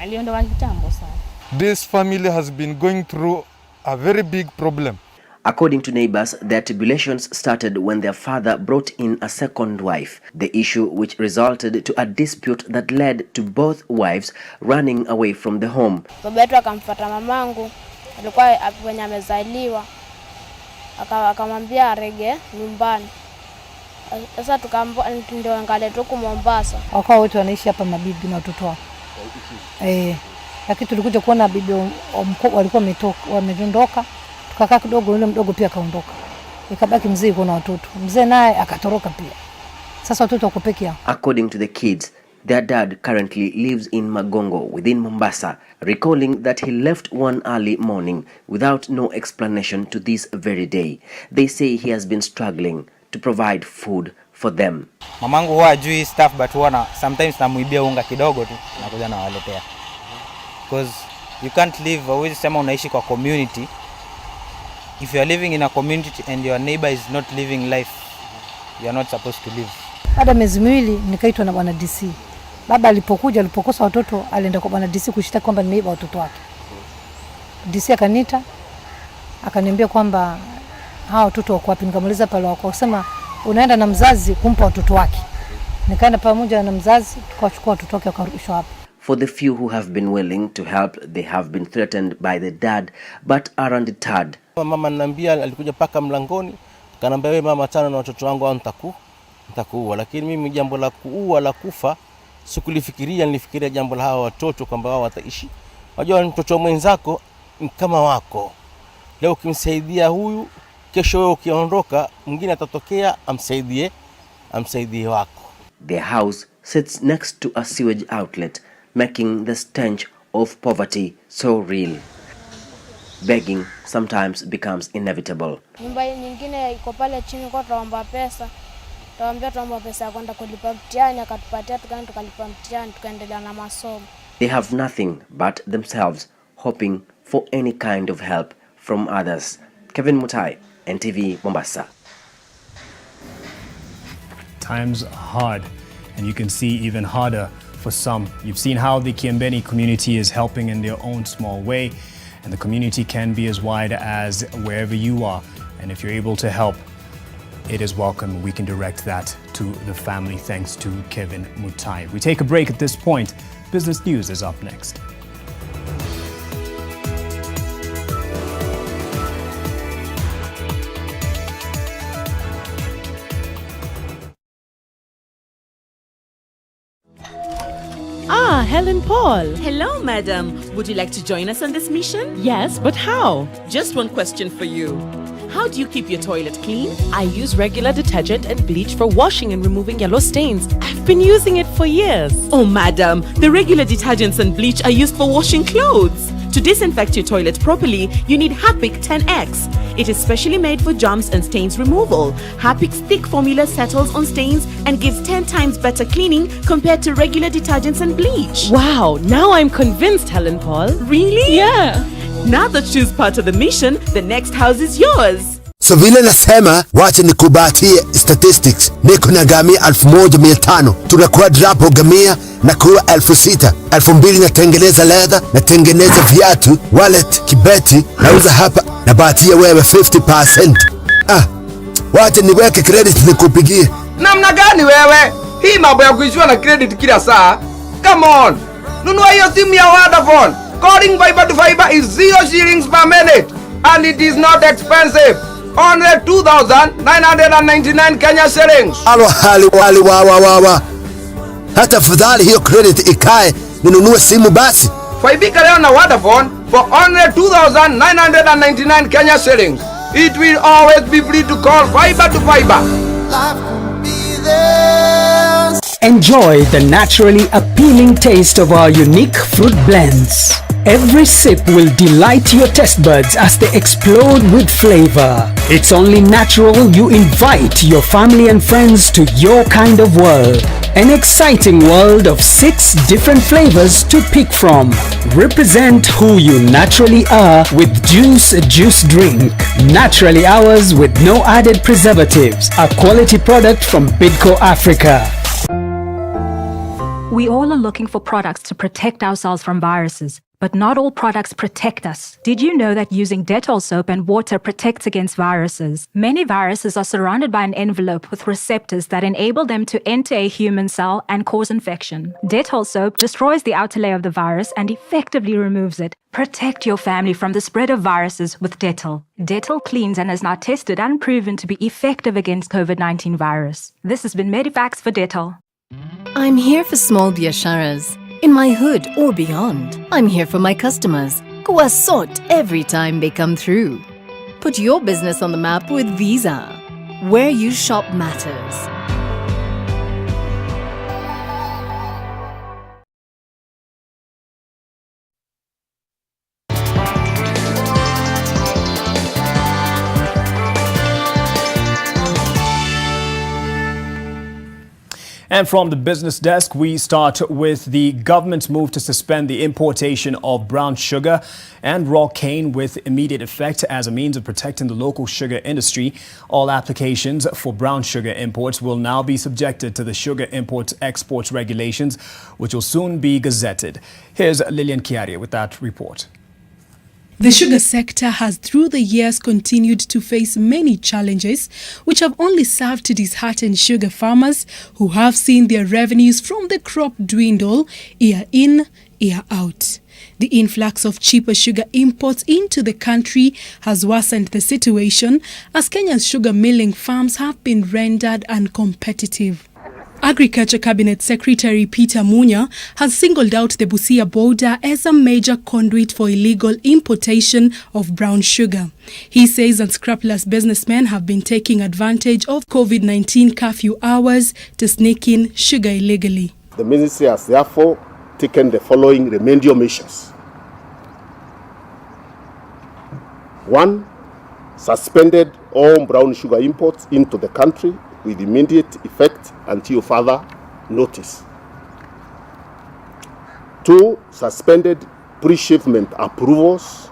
Aliondoka kitambo sana.
This family has been going through a very big problem.
According to neighbors, their tribulations started when their father brought in a second wife. The issue which resulted to a dispute that led to both wives running away from the home.
Baba yetu akamfuata mamangu, alikuwa kwenye amezaliwa. Akamwambia arege nyumbani. Sasa tukaambiwa ndio angalie tu Mombasa.
Wakao wote wanaishi hapa mabibi na watoto wao. Lakini tulikuja kuona bibi walikuwa wameondoka. Tukakaa kidogo, yule mdogo pia kaondoka. Ikabaki mzee kuna watoto. Mzee naye akatoroka pia. Sasa watoto wako peke yao.
According to the kids, their dad currently lives in Magongo within Mombasa, recalling that he left one early morning without no explanation to this very day. They say he has been struggling to provide food for them.
Mamangu huwa hajui stuff but huwa sometimes namuibia unga kidogo tu nakuja nawaletea. Because you can't live, always sema unaishi kwa community. If you are living in a community and your neighbor is not living life, you are not supposed to live.
Baada miezi miwili nikaitwa na bwana DC. Baba alipokosa watoto alienda kwa bwana DC kushitaki kwamba nimeiba watoto wake. DC akaniita akaniambia kwamba hao watoto wako wapi, nikamuuliza pale wako, akasema unaenda na mzazi kumpa watoto wake. Nikaenda pamoja na mzazi tukachukua watoto wake wakarudishwa hapa.
For the few who have been willing to help, they have been threatened by the dad but are undeterred.
Mama ananiambia alikuja paka mlangoni, kanambia wewe mama tano na watoto wangu au nitakuua. Lakini mimi jambo la kuua la kufa sikulifikiria, nilifikiria jambo la hawa watoto kwamba wao wataishi. Unajua mtoto mwenzako kama wako. Leo ukimsaidia huyu, kesho wewe ukiondoka, mwingine atatokea amsaidie wako.
Their house sits next to a sewage outlet, making the stench of poverty so real. Begging sometimes becomes inevitable.
Nyumba nyingine iko pale chini kwa tuomba pesa. Tuomba pesa ya kwenda kulipa mtihani, akatupatia tukaenda tukalipa mtihani tukaendelea na masomo.
They have nothing but themselves, hoping for any kind of help from others. Kevin Mutai, NTV, Mombasa.
Times hard, and you can see even harder for some. You've seen how the Kiembeni community is helping in their own small way. and the community can be as wide as wherever you are. And if you're able to help, it is welcome. We can direct that to the family, thanks to Kevin Mutai. We take a break at this point. Business News is up next.
Ah, Helen Paul.
Hello, madam. Would you like to join us on this mission?
Yes, but how?
Just one question for you. How do you keep your toilet clean?
I use regular detergent and bleach for washing and removing yellow stains. I've been using it for years.
Oh, madam, the regular detergents and bleach are used for washing clothes. To disinfect your toilet properly, you need Harpic 10X. It is specially made for germs and stains removal. Harpic's thick formula settles on stains and gives 10 times better cleaning compared to regular detergents and bleach.
Wow, now I'm convinced, Helen Paul.
Really?
Yeah.
Now that she's part of the mission, the next house is yours.
So vile nasema, wacha nikubatie statistics. Niko na gamia 1500. Tunakuwa drapo gamia na kuwa 6000. 2000 natengeneza leather, natengeneza viatu, wallet, kibeti, nauza hapa, nabatia wewe 50%. Wacha niweke credit nikupigie.
Namna gani wewe? Hii mambo ya kuishiwa na credit kila saa? Come on. Nunua hiyo simu ya Vodafone. Calling fiber to fiber is 0 shillings per minute, and it is not expensive. Only 2,999 Kenya shillings.
Alo hali wa. Hata fadhali hiyo credit ikae ninunue simu basi.
Faibika leo na Vodafone for only 2,999 Kenya shillings. It will always be free to call fiber to fiber.
Enjoy the naturally appealing taste of our unique fruit blends. Every sip will delight your taste buds as they explode with flavor. It's only natural you invite your family and friends to your kind of world. An exciting world of 6 different flavors to pick from. Represent who you naturally are with Juice Drink. Naturally ours with no added preservatives. A quality product from Bidco Africa.
We all are looking for products to protect ourselves from viruses, but not all products protect us. Did you know that using Dettol soap and water protects against viruses? Many viruses are surrounded by an envelope with receptors that enable them to enter a human cell and cause infection. Dettol soap destroys the outer layer of the virus and effectively removes it. Protect your family from the spread of viruses with Dettol. Dettol cleans and is now tested and proven to be effective against COVID-19 virus. This has been Medivax for Dettol.
I'm here for small biasharas, in my hood or beyond. I'm here for my customers, Kuasot every time they come through. Put your business on the map with Visa. Where you shop matters.
And from the business desk, we start with the government's move to suspend the importation of brown sugar and raw cane with immediate effect as a means of protecting the local sugar industry. All applications for brown sugar imports will now be subjected to the Sugar Imports-Exports regulations, which will soon be gazetted. Here's Lillian Kiaria with that report.
The sugar sector has through the years continued to face many challenges which have only served to dishearten sugar farmers who have seen their revenues from the crop dwindle year in, year out. The influx of cheaper sugar imports into the country has worsened the situation as Kenya's sugar milling farms have been rendered uncompetitive. Agriculture Cabinet Secretary Peter Munya has singled out the Busia border as a major conduit for illegal importation of brown sugar. He says unscrupulous businessmen have been taking advantage of COVID-19 curfew hours to sneak in sugar illegally.
The ministry has therefore taken the following remedial measures. 1. Suspended all brown sugar imports into the country with immediate effect until further notice. 2. Suspended pre-shipment approvals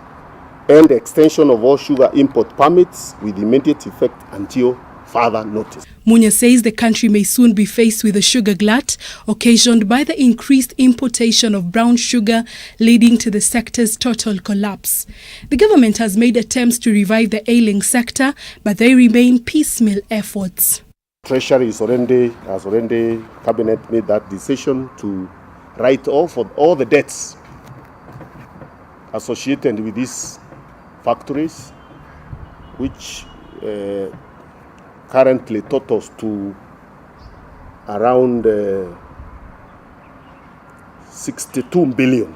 and extension of all sugar import permits with immediate effect until further notice.
Munya says the country may soon be faced with a sugar glut occasioned by the increased importation of brown sugar, leading to the sector's total collapse. The government has made attempts to revive the ailing sector, but they remain piecemeal efforts.
Treasury has already cabinet made that decision to write off all the debts associated with these factories, which currently totals to around 62 billion.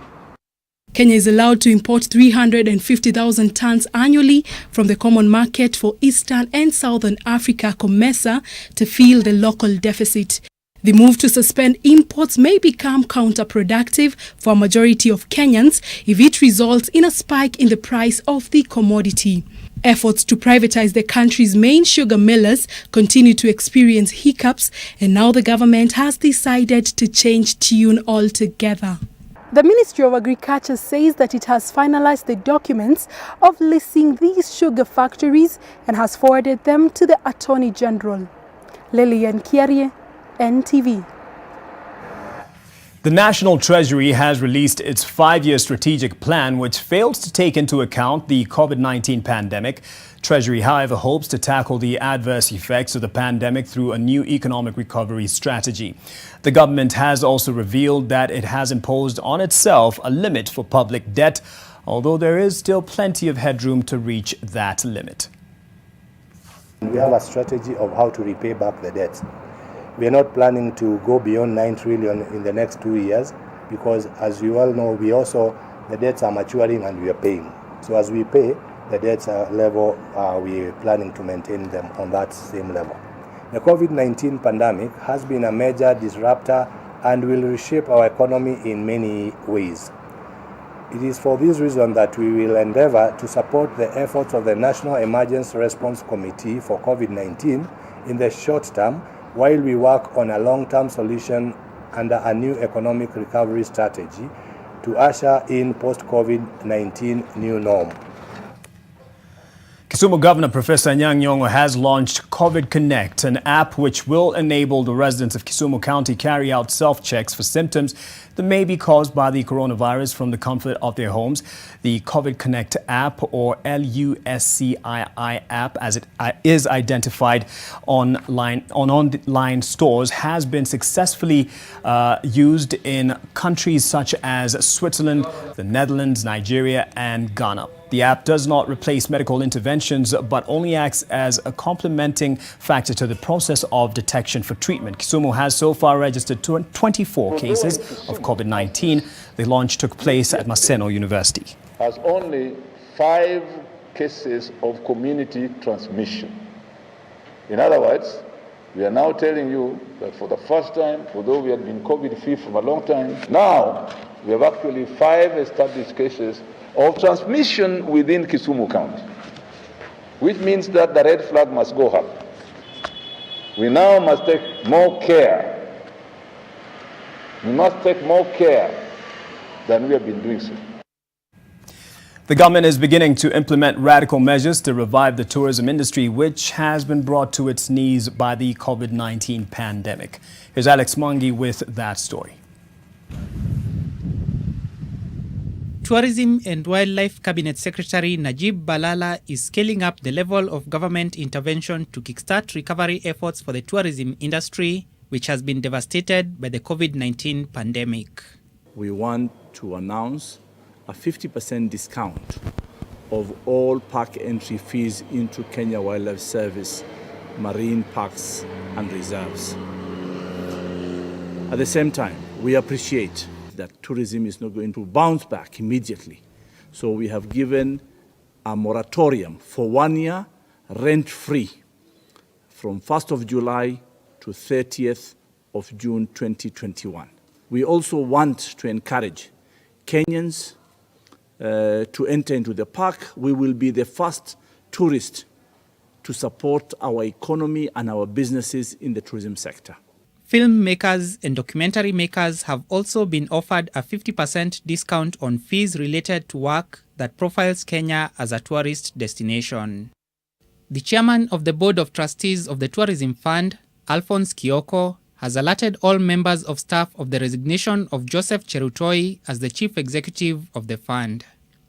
Kenya is allowed to import 350,000 tons annually from the common market for Eastern and Southern Africa, COMESA, to fill the local deficit. The move to suspend imports may become counterproductive for a majority of Kenyans if it results in a spike in the price of the commodity. Efforts to privatize the country's main sugar millers continue to experience hiccups, and now the government has decided to change tune altogether. The Ministry of Agriculture says that it has finalized the documents of leasing these sugar factories and has forwarded them to the Attorney General. Lillian Kiarie, NTV.
The National Treasury has released its 5-year strategic plan, which fails to take into account the COVID-19 pandemic. Treasury, however, hopes to tackle the adverse effects of the pandemic through a new economic recovery strategy. The government has also revealed that it has imposed on itself a limit for public debt, although there is still plenty of headroom to reach that limit.
We have a strategy of how to repay back the debt. We are not planning to go beyond 9 trillion in the next 2 years because, as you all know, the debts are maturing and we are paying. So as we pay, the debts level, we are planning to maintain them on that same level. The COVID-19 pandemic has been a major disruptor and will reshape our economy in many ways. It is for this reason that we will endeavor to support the efforts of the National Emergency Response Committee for COVID-19 in the short term, while we work on a long-term solution under a new economic recovery strategy to usher in post-COVID-19 new norm.
Kisumu Governor Professor Anyang' Nyong'o has launched COVID Connect, an app which will enable the residents of Kisumu County carry out self-checks for symptoms that may be caused by the coronavirus from the comfort of their homes. The COVID Connect app, or LUSCII app as it is identified on online stores, has been successfully used in countries such as Switzerland, the Netherlands, Nigeria and Ghana. The app does not replace medical interventions, but only acts as a complementing factor to the process of detection for treatment. Kisumu has so far registered 24 cases of COVID-19. The launch took place at Maseno University.
Has only 5 cases of community transmission. In other words, we are now telling you that for the first time, although we had been COVID-free for a long time, now we have actually 5 established cases of transmission within Kisumu County, which means that the red flag must go up. We now must take more care. We must take more care than we have been doing so.
The government is beginning to implement radical measures to revive the tourism industry, which has been brought to its knees by the COVID-19 pandemic. Here's Alex Mangi with that story.
Tourism and Wildlife Cabinet Secretary Najib Balala is scaling up the level of government intervention to kickstart recovery efforts for the tourism industry, which has been devastated by the COVID-19 pandemic.
We want to announce a 50% discount of all park entry fees into Kenya Wildlife Service, marine parks and reserves. At the same time, we appreciate that tourism is not going to bounce back immediately. So we have given a moratorium for 1 year, rent-free, from 1st of July to 30th of June 2021. We also want to encourage Kenyans to enter into the park. We will be the first tourist to support our economy and our businesses in the tourism sector.
Filmmakers and documentary makers have also been offered a 50% discount on fees related to work that profiles Kenya as a tourist destination. The chairman of the Board of Trustees of the Tourism Fund, Alphonse Kioko, has alerted all members of staff of the resignation of Joseph Cherutoi as the chief executive of the fund.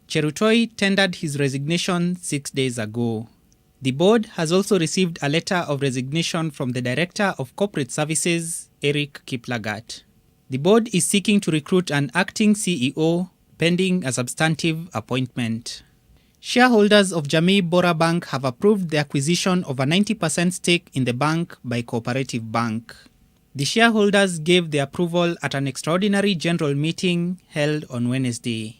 Cherutoi tendered his resignation 6 days ago. The board has also received a letter of resignation from the Director of Corporate Services, Eric Kiplagat. The board is seeking to recruit an acting CEO pending a substantive appointment. Shareholders of Jamii Bora Bank have approved the acquisition of a 90% stake in the bank by Cooperative Bank. The shareholders gave the approval at an extraordinary general meeting held on Wednesday.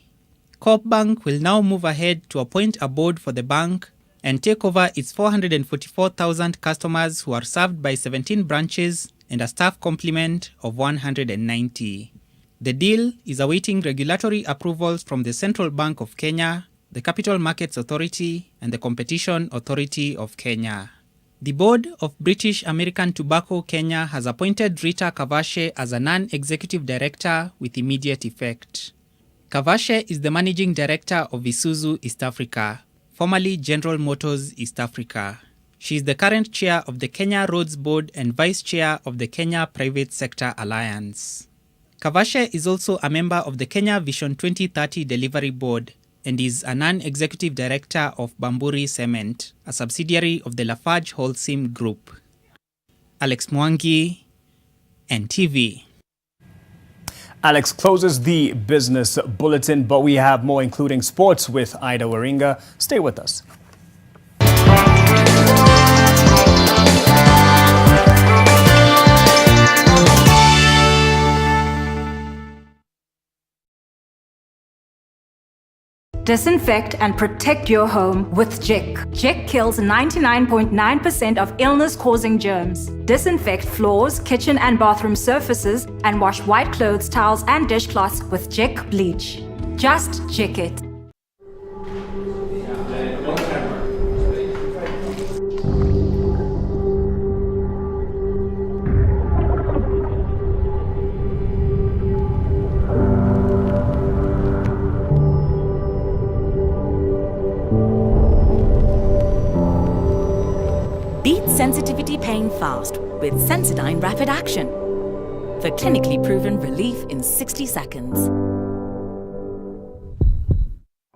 Coop Bank will now move ahead to appoint a board for the bank and take over its 444,000 customers who are served by 17 branches and a staff complement of 190. The deal is awaiting regulatory approvals from the Central Bank of Kenya, the Capital Markets Authority, and the Competition Authority of Kenya. The board of British American Tobacco Kenya has appointed Rita Kavashe as a non-executive director with immediate effect. Kavashe is the managing director of Isuzu East Africa, formerly General Motors East Africa. She is the current chair of the Kenya Roads Board and vice chair of the Kenya Private Sector Alliance. Kavashe is also a member of the Kenya Vision 2030 Delivery Board and is a non-executive director of Bamburi Cement, a subsidiary of the Lafarge Holcim Group. Alex Mwangi, NTV.
Alex closes the business bulletin, but we have more, including sports with Ida Waringa. Stay with us.
Disinfect and protect your home with Jik. Jik kills 99.9% of illness-causing germs. Disinfect floors, kitchen and bathroom surfaces, and wash white clothes, towels, and dishcloths with Jik bleach. Just Jik it.
Beat sensitivity pain fast with Sensodyne Rapid Action for clinically proven relief in 60 seconds.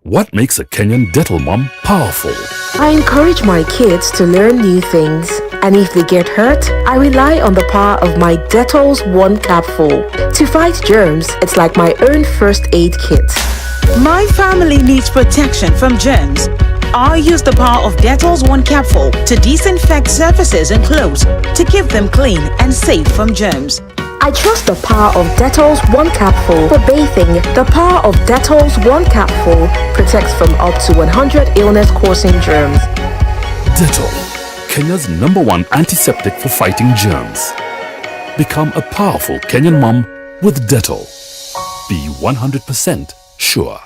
What makes a Kenyan dental mom powerful?
I encourage my kids to learn new things, and if they get hurt, I rely on the power of my Dettol's One Capful. To fight germs, it's like my own first aid kit.
My family needs protection from germs. I use the power of Dettol's One Capful to disinfect surfaces and clothes to keep them clean and safe from germs.
I trust the power of Dettol's One Capful for bathing. The power of Dettol's One Capful protects from up to 100 illness-causing germs.
Dettol, Kenya's #1 antiseptic for fighting germs. Become a powerful Kenyan mom with Dettol. Be 100% sure.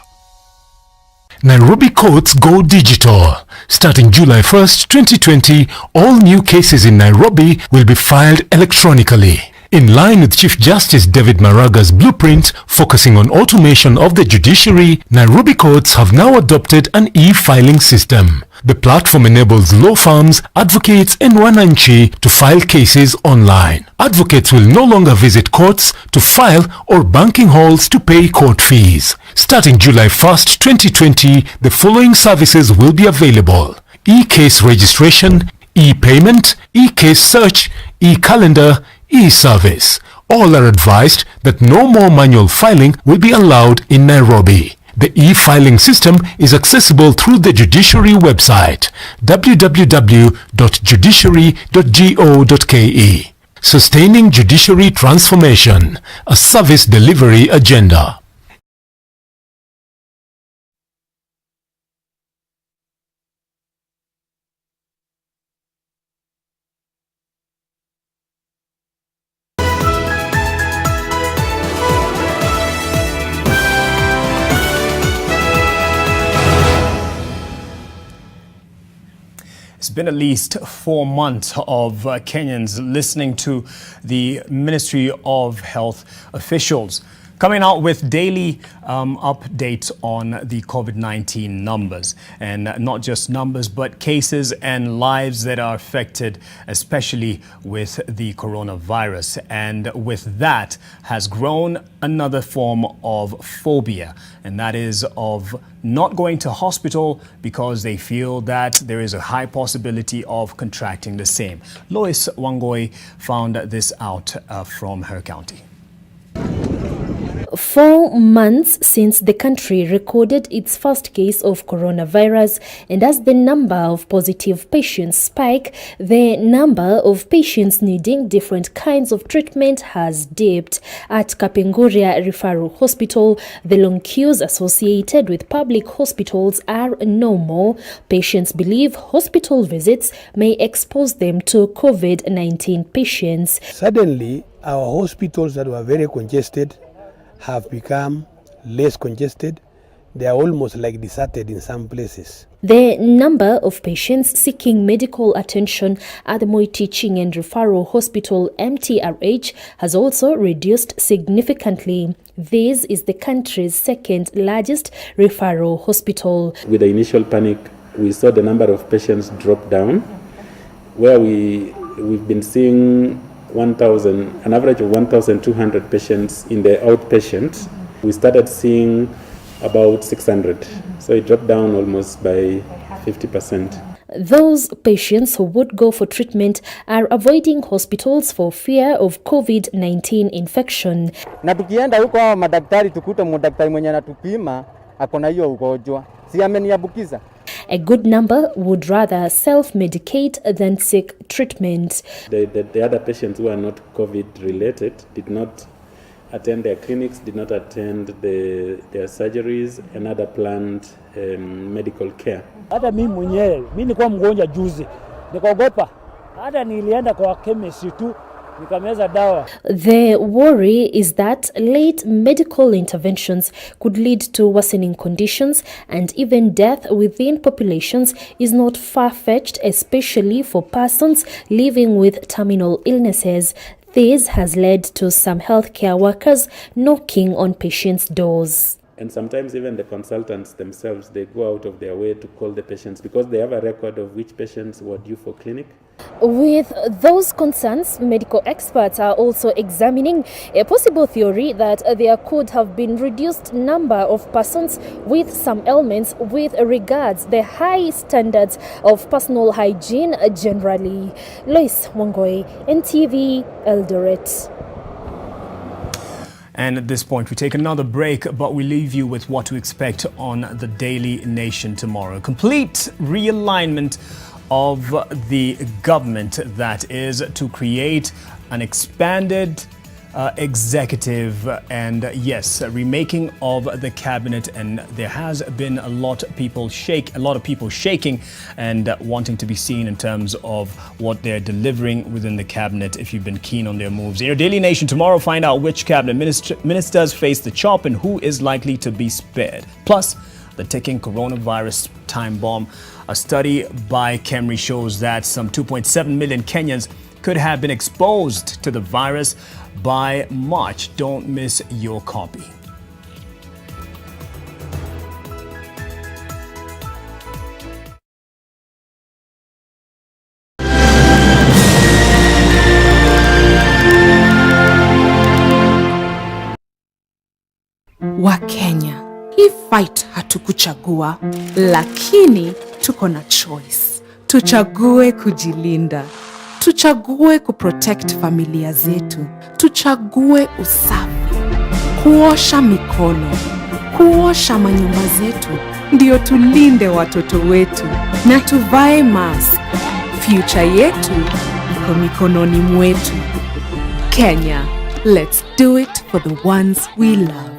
Nairobi courts go digital. Starting July 1st, 2020, all new cases in Nairobi will be filed electronically. In line with Chief Justice David Maraga's blueprint focusing on automation of the judiciary, Nairobi courts have now adopted an e-filing system. The platform enables law firms, advocates and wananchi to file cases online. Advocates will no longer visit courts to file or banking halls to pay court fees. Starting July 1st, 2020, the following services will be available: e-case registration, e-payment, e-case search, e-calendar, e-service. All are advised that no more manual filing will be allowed in Nairobi. The e-filing system is accessible through the Judiciary website, www.judiciary.go.ke. Sustaining Judiciary Transformation, a service delivery agenda.
It's been at least 4 months of Kenyans listening to the Ministry of Health officials Coming out with daily updates on the COVID-19 numbers, and not just numbers, but cases and lives that are affected, especially with the coronavirus. And with that has grown another form of phobia, and that is of not going to hospital because they feel that there is a high possibility of contracting the same. Lois Wangoi found this out from her county.
4 months since the country recorded its first case of coronavirus, and as the number of positive patients spike, the number of patients needing different kinds of treatment has dipped. At Kapenguria Referral Hospital, the long queues associated with public hospitals are no more. Patients believe hospital visits may expose them to COVID-19 patients.
Suddenly, our hospitals that were very congested have become less congested. They are almost like deserted in some places.
The number of patients seeking medical attention at the Moi Teaching and Referral Hospital MTRH has also reduced significantly. This is the country's second largest referral hospital.
With the initial panic, we saw the number of patients drop down, where we've been seeing an average of 1,200 patients in the outpatient. We started seeing about 600. So it dropped down almost by 50%.
Those patients who would go for treatment are avoiding hospitals for fear of COVID-19 infection.
Na tukienda huko hawa madaktari tukute mdaktari mwenye anatupima akona hiyo ugonjwa. Si ameniambukiza.
A good number would rather self-medicate than seek treatment.
The other patients who are not COVID-related did not attend their clinics, did not attend their surgeries and other planned medical care.
Hata mimi mwenyewe, mimi nilikuwa mgonjwa juzi, nikaogopa. Hata nilienda kwa chemist tu, nikameza dawa.
The worry is that late medical interventions could lead to worsening conditions, and even death within populations is not far-fetched, especially for persons living with terminal illnesses. This has led to some healthcare workers knocking on patients' doors.
And sometimes even the consultants themselves, they go out of their way to call the patients because they have a record of which patients were due for clinic.
With those concerns, medical experts are also examining a possible theory that there could have been reduced number of persons with some ailments with regards the high standards of personal hygiene generally. Lois Wangoi, NTV, Eldoret.
And at this point, we take another break, but we leave you with what to expect on the Daily Nation tomorrow. Complete realignment of the government, that is to create an expanded executive and yes, remaking of the cabinet. And there has been a lot of people shaking and wanting to be seen in terms of what they're delivering within the cabinet. If you've been keen on their moves in your Daily Nation tomorrow, find out which cabinet ministers face the chop and who is likely to be spared. Plus, the ticking coronavirus time bomb. A study by KEMRI shows that some 2.7 million Kenyans could have been exposed to the virus by March. Don't miss your copy.
Wakenya, hii fight hatukuchagua, lakini tuko na choice. Tuchague kujilinda. Tuchague kuprotect familia zetu. Tuchague usafi. Kuosha mikono. Kuosha manyumba zetu. Ndio tulinde watoto wetu. Na tuvae mask. Future yetu iko mikononi mwetu. Kenya, let's do it for the ones we love.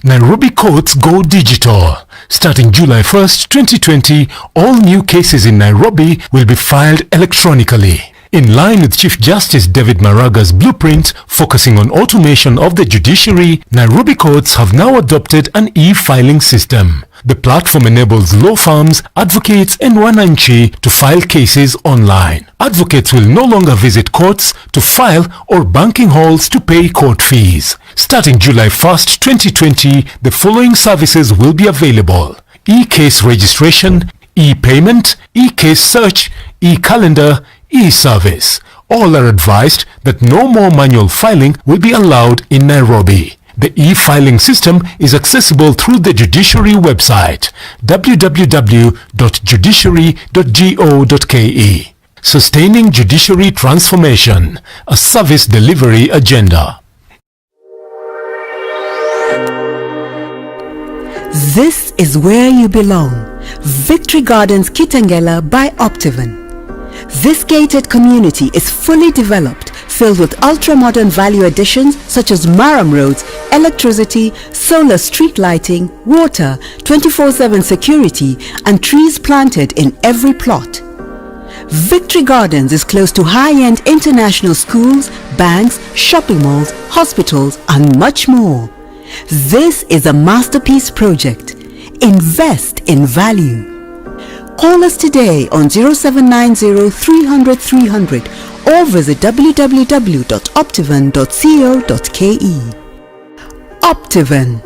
Nairobi courts go digital. Starting July 1st, 2020, all new cases in Nairobi will be filed electronically. In line with Chief Justice David Maraga's blueprint focusing on automation of the judiciary, Nairobi courts have now adopted an e-filing system. The platform enables law firms, advocates and wananchi to file cases online. Advocates will no longer visit courts to file or banking halls to pay court fees. Starting July 1st, 2020, the following services will be available: e-case registration, e-payment, e-case search, e-calendar, e-service. All are advised that no more manual filing will be allowed in Nairobi. The e-filing system is accessible through the Judiciary website, www.judiciary.go.ke. Sustaining Judiciary Transformation, a service delivery agenda.
This is where you belong. Victory Gardens Kitengela by Optivan. This gated community is fully developed, filled with ultra-modern value additions such as Maram roads, electricity, solar street lighting, water, 24/7 security, and trees planted in every plot. Victory Gardens is close to high-end international schools, banks, shopping malls, hospitals, and much more. This is a masterpiece project. Invest in value. Call us today on 0790 300 300 or visit www.optivan.co.ke. Optivan,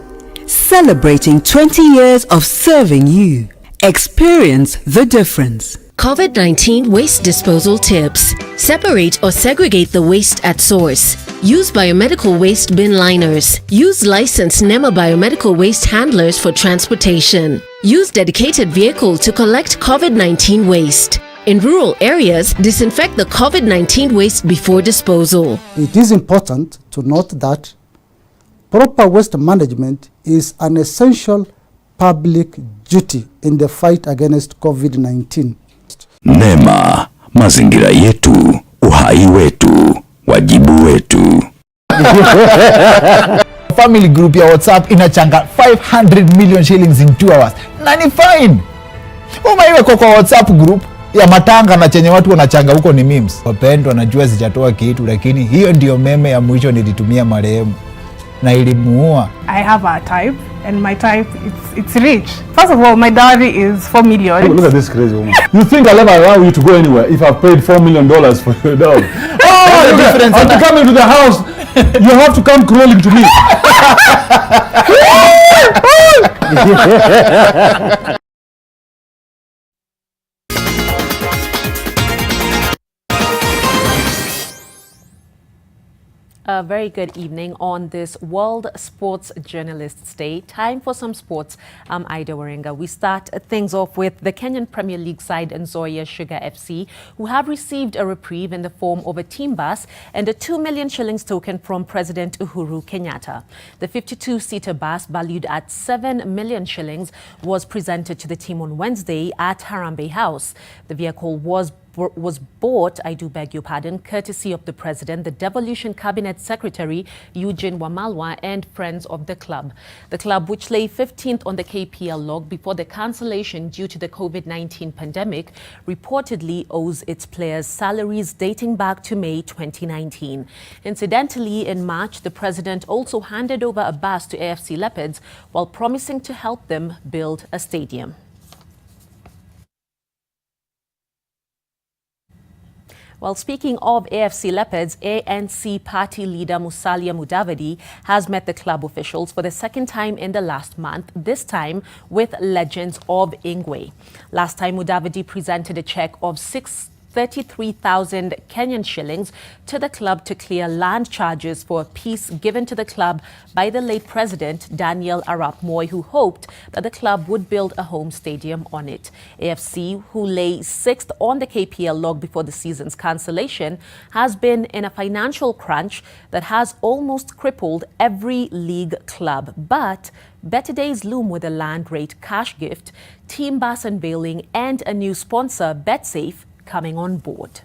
celebrating 20 years of serving you. Experience the difference.
COVID-19 waste disposal tips. Separate or segregate the waste at source. Use biomedical waste bin liners. Use licensed NEMA biomedical waste handlers for transportation. Use dedicated vehicle to collect COVID-19 waste. In rural areas, disinfect the COVID-19 waste before disposal.
It is important to note that proper waste management is an essential public duty in the fight against COVID-19.
NEMA, mazingira yetu, uhai wetu, wajibu wetu.
Family group ya WhatsApp inachanga 500 million shillings in 2 hours. Na ni fine. Umaiwe kwa WhatsApp group ya matanga na chenye watu wanachanga huko ni memes. Wapendwa najua sijatoa kitu lakini hiyo ndio meme ya mwisho nilitumia marehemu na ilimuua.
I have a type and my type it's rich. First of all, my dowry is 4 million.
Look at this crazy woman. You think I'll ever allow you to go anywhere if I've paid $4 million for your dowry? Oh, the difference. I have to come into the house. You have to come crawling to me.
A very good evening on this World Sports Journalists Day. Time for some sports. I'm Ida Waringa. We start things off with the Kenyan Premier League side Nzoia Sugar FC, who have received a reprieve in the form of a team bus and a 2 million shillings token from President Uhuru Kenyatta. The 52-seater bus, valued at 7 million shillings, was presented to the team on Wednesday at Harambee House. The vehicle was bought, I do beg your pardon, courtesy of the President, the Devolution Cabinet Secretary Eugene Wamalwa and friends of the club. The club, which lay 15th on the KPL log before the cancellation due to the COVID-19 pandemic, reportedly owes its players salaries dating back to May 2019. Incidentally, in March, the President also handed over a bus to AFC Leopards while promising to help them build a stadium. Well, speaking of AFC Leopards, ANC party leader Musalia Mudavadi has met the club officials for the second time in the last month, this time with legends of Ingwe. Last time, Mudavadi presented a check of 33,000 Kenyan shillings to the club to clear land charges for a piece given to the club by the late President Daniel Arap Moi, who hoped that the club would build a home stadium on it. AFC, who lay 6th on the KPL log before the season's cancellation, has been in a financial crunch that has almost crippled every league club. But better days loom with a land rate cash gift, team bus unveiling, and a new sponsor, BetSafe, coming on board.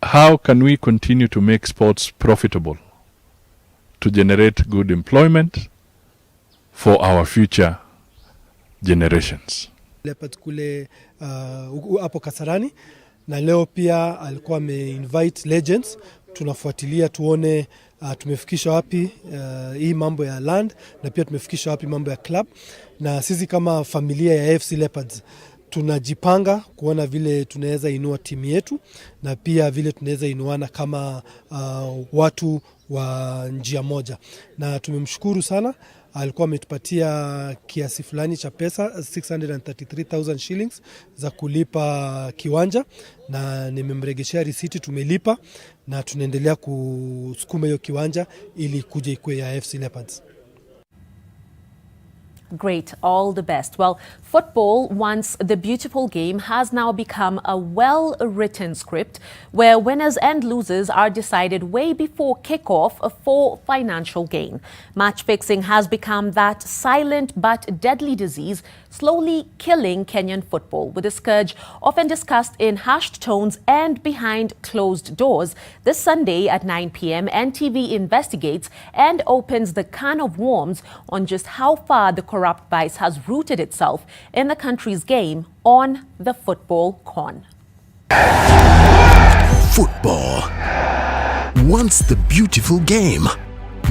How can we continue to make sports profitable, to generate good employment for our future generations?
Leopard kule hapo Kasarani, na leo pia alikuwa invite legends
tunafuatilia tuone tumefikisha wapi hii mambo ya land, na pia tumefikisha wapi mambo ya club. Na sisi kama familia ya AFC Leopards tunajipanga kuona vile tunaweza inua timu yetu, na pia vile tunaweza inuana kama watu wa njia moja. Na tumemshukuru sana, alikuwa ametupatia kiasi fulani cha pesa 633,000 shillings za kulipa kiwanja, na nimemregeshea risiti, tumelipa na tunaendelea kusukuma hiyo kiwanja ili kuja ikuwe ya AFC Leopards.
Great, all the best. Well, football, once the beautiful game, has now become a well-written script where winners and losers are decided way before kickoff for financial gain. Match fixing has become that silent but deadly disease slowly killing Kenyan football, with the scourge often discussed in hushed tones and behind closed doors. This Sunday at 9 p.m, NTV investigates and opens the can of worms on just how far the corrupt vice has rooted itself in the country's game on the football con.
Football. Once the beautiful game.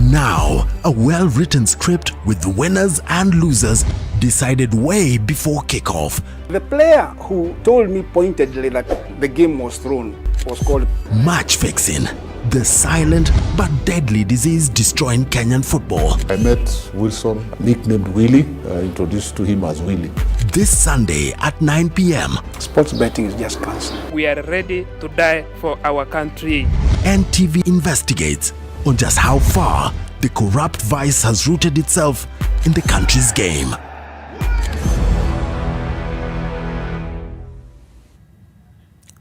Now, a well-written script with the winners and losers decided way before kickoff.
The player who told me pointedly that the game was thrown was called
match fixing. The silent but deadly disease destroying Kenyan football.
I met Wilson, nicknamed Willie, introduced to him as Willie.
This Sunday at 9 p.m.
Sports betting is just cancer.
We are ready to die for our country.
NTV investigates on just how far the corrupt vice has rooted itself in the country's game.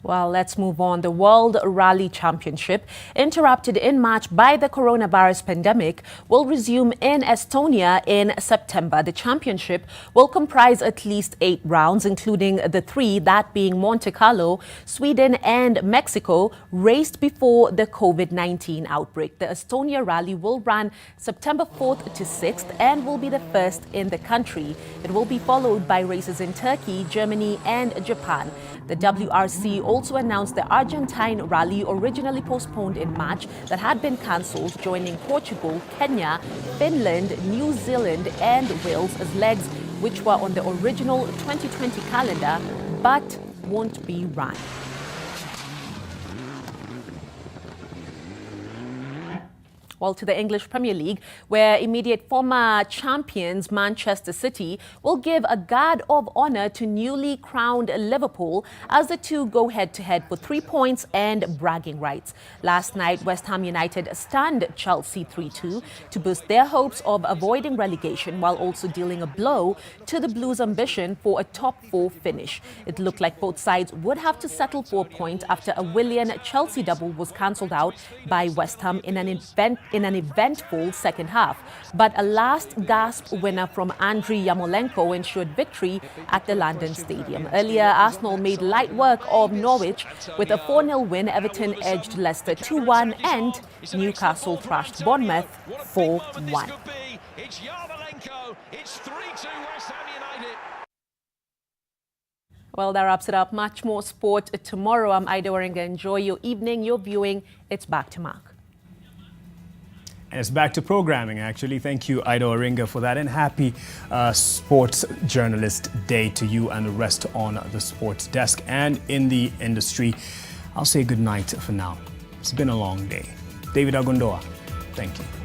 Well, let's move on. The World Rally Championship, interrupted in March by the coronavirus pandemic, will resume in Estonia in September. The championship will comprise at least 8 rounds, including the 3, that being Monte Carlo, Sweden and Mexico, raced before the COVID-19 outbreak. The Estonia Rally will run September 4th to 6th and will be the first in the country. It will be followed by races in Turkey, Germany and Japan. The WRC also announced the Argentine rally, originally postponed in March, that had been cancelled, joining Portugal, Kenya, Finland, New Zealand and Wales as legs which were on the original 2020 calendar but won't be run. Well, to the English Premier League, where immediate former champions Manchester City will give a guard of honour to newly crowned Liverpool as the two go head-to-head for 3 points and bragging rights. Last night, West Ham United stunned Chelsea 3-2 to boost their hopes of avoiding relegation, while also dealing a blow to the Blues' ambition for a top-4 finish. It looked like both sides would have to settle for a point after a Willian-Chelsea double was cancelled out by West Ham in an eventful second half. But a last-gasp winner from Andriy Yarmolenko ensured victory at the London Stadium. Earlier, Arsenal made light work of Norwich with a 4-0 win. Everton edged Leicester 2-1 and Newcastle thrashed Bournemouth 4-1.
It's Yarmolenko. It's 3-2 West Ham United.
Well, that wraps it up. Much more sport tomorrow. I'm Ida Waringa. Enjoy your evening, your viewing. It's back to Mark.
And it's back to programming, actually. Thank you, Ida Waringa, for that. And happy Sports Journalist Day to you and the rest on the sports desk and in the industry. I'll say good night for now. It's been a long day. David Agondoa, thank you.